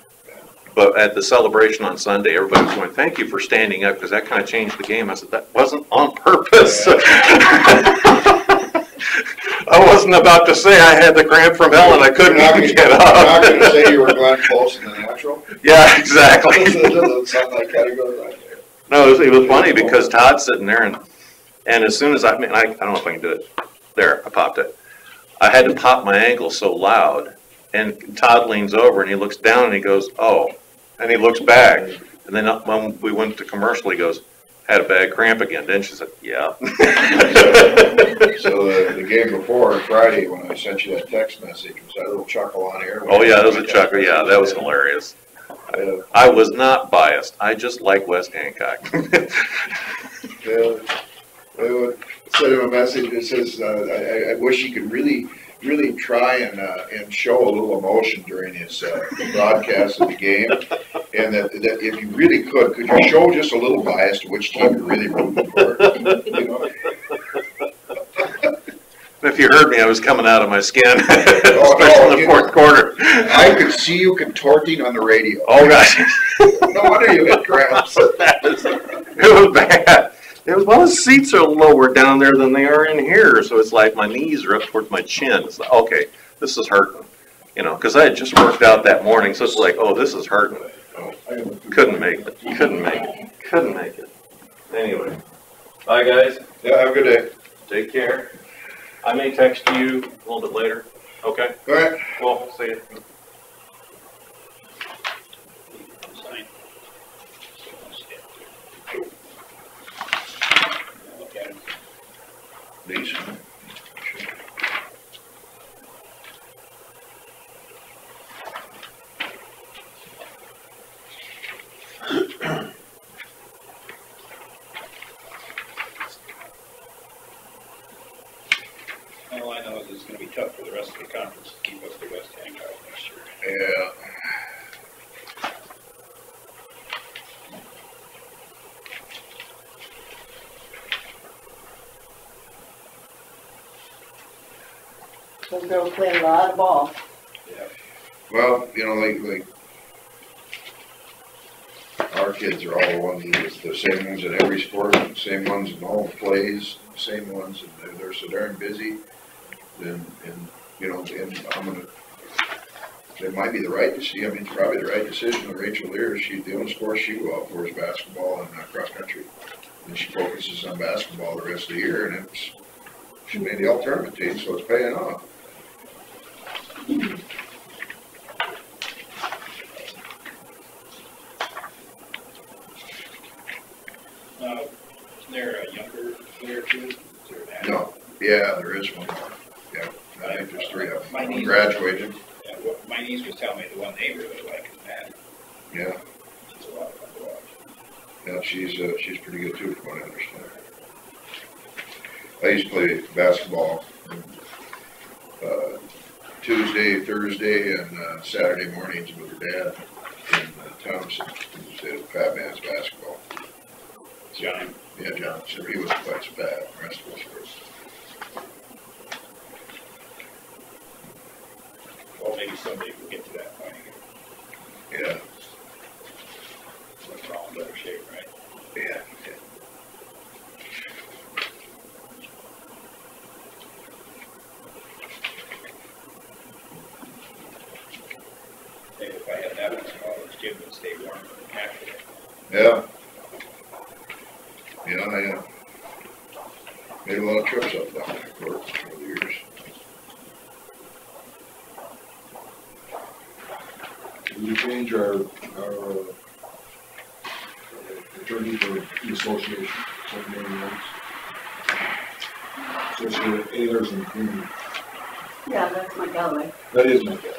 But at the celebration on Sunday, everybody was going, "Thank you for standing up," because that kind of changed the game. I said, "That wasn't on purpose." I wasn't about to say I had the cramp from hell and I couldn't even get up. You're not going to say you were Glenn Close in the natural? Yeah, exactly. It doesn't sound like category right there. No, it was funny because Todd's sitting there and as soon as I don't know if I can do it. There, I popped it. I had to pop my ankle so loud, and Todd leans over and he looks down and he goes, "Oh," and he looks back, and then when we went to commercial, he goes, "Had a bad cramp again, didn't she?" I said, "Yeah." So the game before, Friday, when I sent you that text message, was that a little chuckle on air? Oh yeah, that was a chuckle. Yeah, that was hilarious. I was not biased. I just like West Hancock. Yeah. I sent him a message that says, I wish he could really try and show a little emotion during his broadcast of the game. And that if you really could you show just a little bias to which team you're really rooting for? You know? If you heard me, I was coming out of my skin, Oh, especially in the fourth quarter. I could see you contorting on the radio. Oh, gosh. No wonder you had cramps. It was bad. It was, well, the seats are lower down there than they are in here, so it's like my knees are up towards my chin. It's like, okay, this is hurting, you know, because I had just worked out that morning, so it's like, oh, this is hurting. Couldn't make it. Anyway, bye, guys. Yeah, have a good day. Take care. I may text you a little bit later. Okay? All right. Well, see you. These. All I know is it's gonna be tough for the rest of the conference to keep us to West Hancock next year. Yeah. Those girls play a lot of ball. Well, you know, like our kids are all one, the same ones in every sport, same ones in all plays, same ones, and they're so darn busy. And you know, and I'm gonna, it might be the right decision. I mean, it's probably the right decision. Rachel Lear, the only sport she go out for is basketball and cross country. And she focuses on basketball the rest of the year, and she made the all tournament team, so it's paying off. Is there a younger player too? Is there an athlete? No, yeah, there is one more. Yeah, I think there's three of them. My One niece- graduated. Yeah, what my niece was telling me, the one they really like is Matt. Yeah, She's a lot of fun to watch. yeah, she's pretty good too, from what I understand. I used to play basketball Tuesday, Thursday, and Saturday mornings with her dad in Thompson. He did Fat Man's basketball. John. Yeah, John. So he was quite fat. The rest of us were. Well, maybe someday we'll get to that point again. Yeah, We're all in better shape, right? yeah. Maybe if I had that much knowledge, Jim would stay warm and happy. Yeah. Yeah, I made a lot of trips up down there, of course, over the years. We change our attorney for the association, what the name is. Associated Ayers and Queen. Yeah, that's my gallery. That is my guess.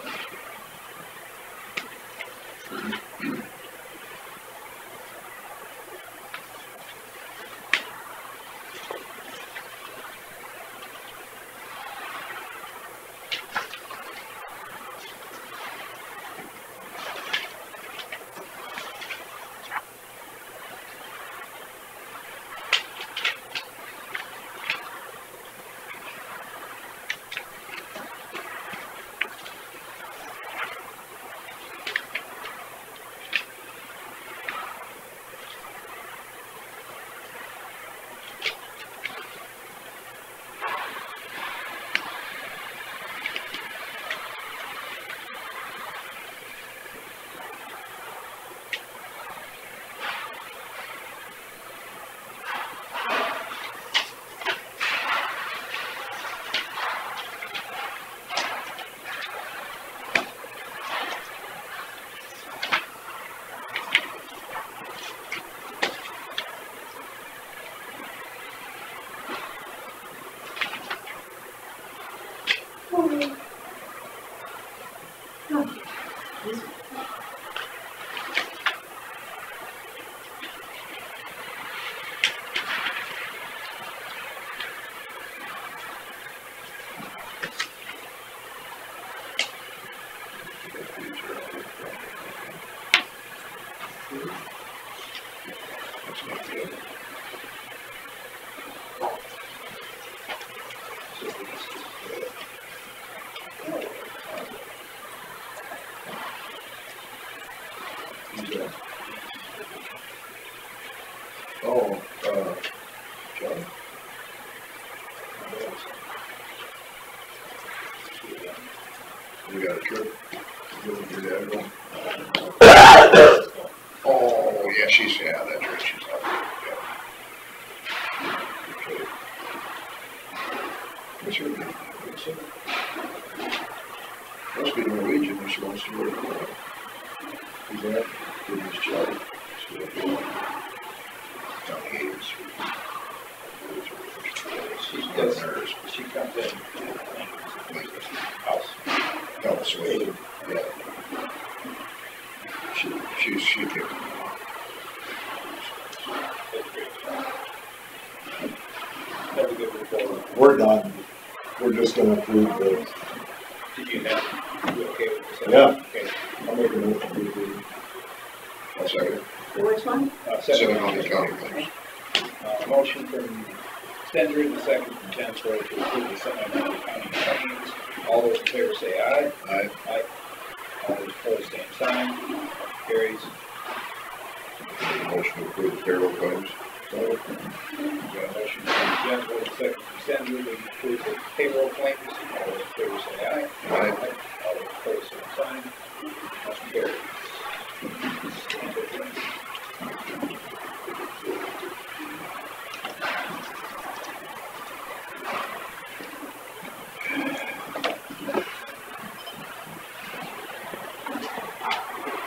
We got a trip. Your dad going? Oh, yeah, that's right, she's out there, yeah. Okay. What's her name? Must be Norwegian if she wants to go to Florida. Who's that? Goodness, Charlie. Johnny Hayes. She comes in, house. House, wait, yeah. She can. Have a good report. We're done. We're just gonna approve the, Did you okay with this? Yeah. Okay. I'll make a motion to approve. I'll second. Which one? Seven on the county claims. Motion from Stender and the second from Chancellor to approve the semi-annual county claims. All those in favor say aye. Aye. Aye. All those opposed, same sign. Carries. Motion to approve the payroll claims. We got a motion from Chancellor and the second from Stender to approve the payroll claims. All those in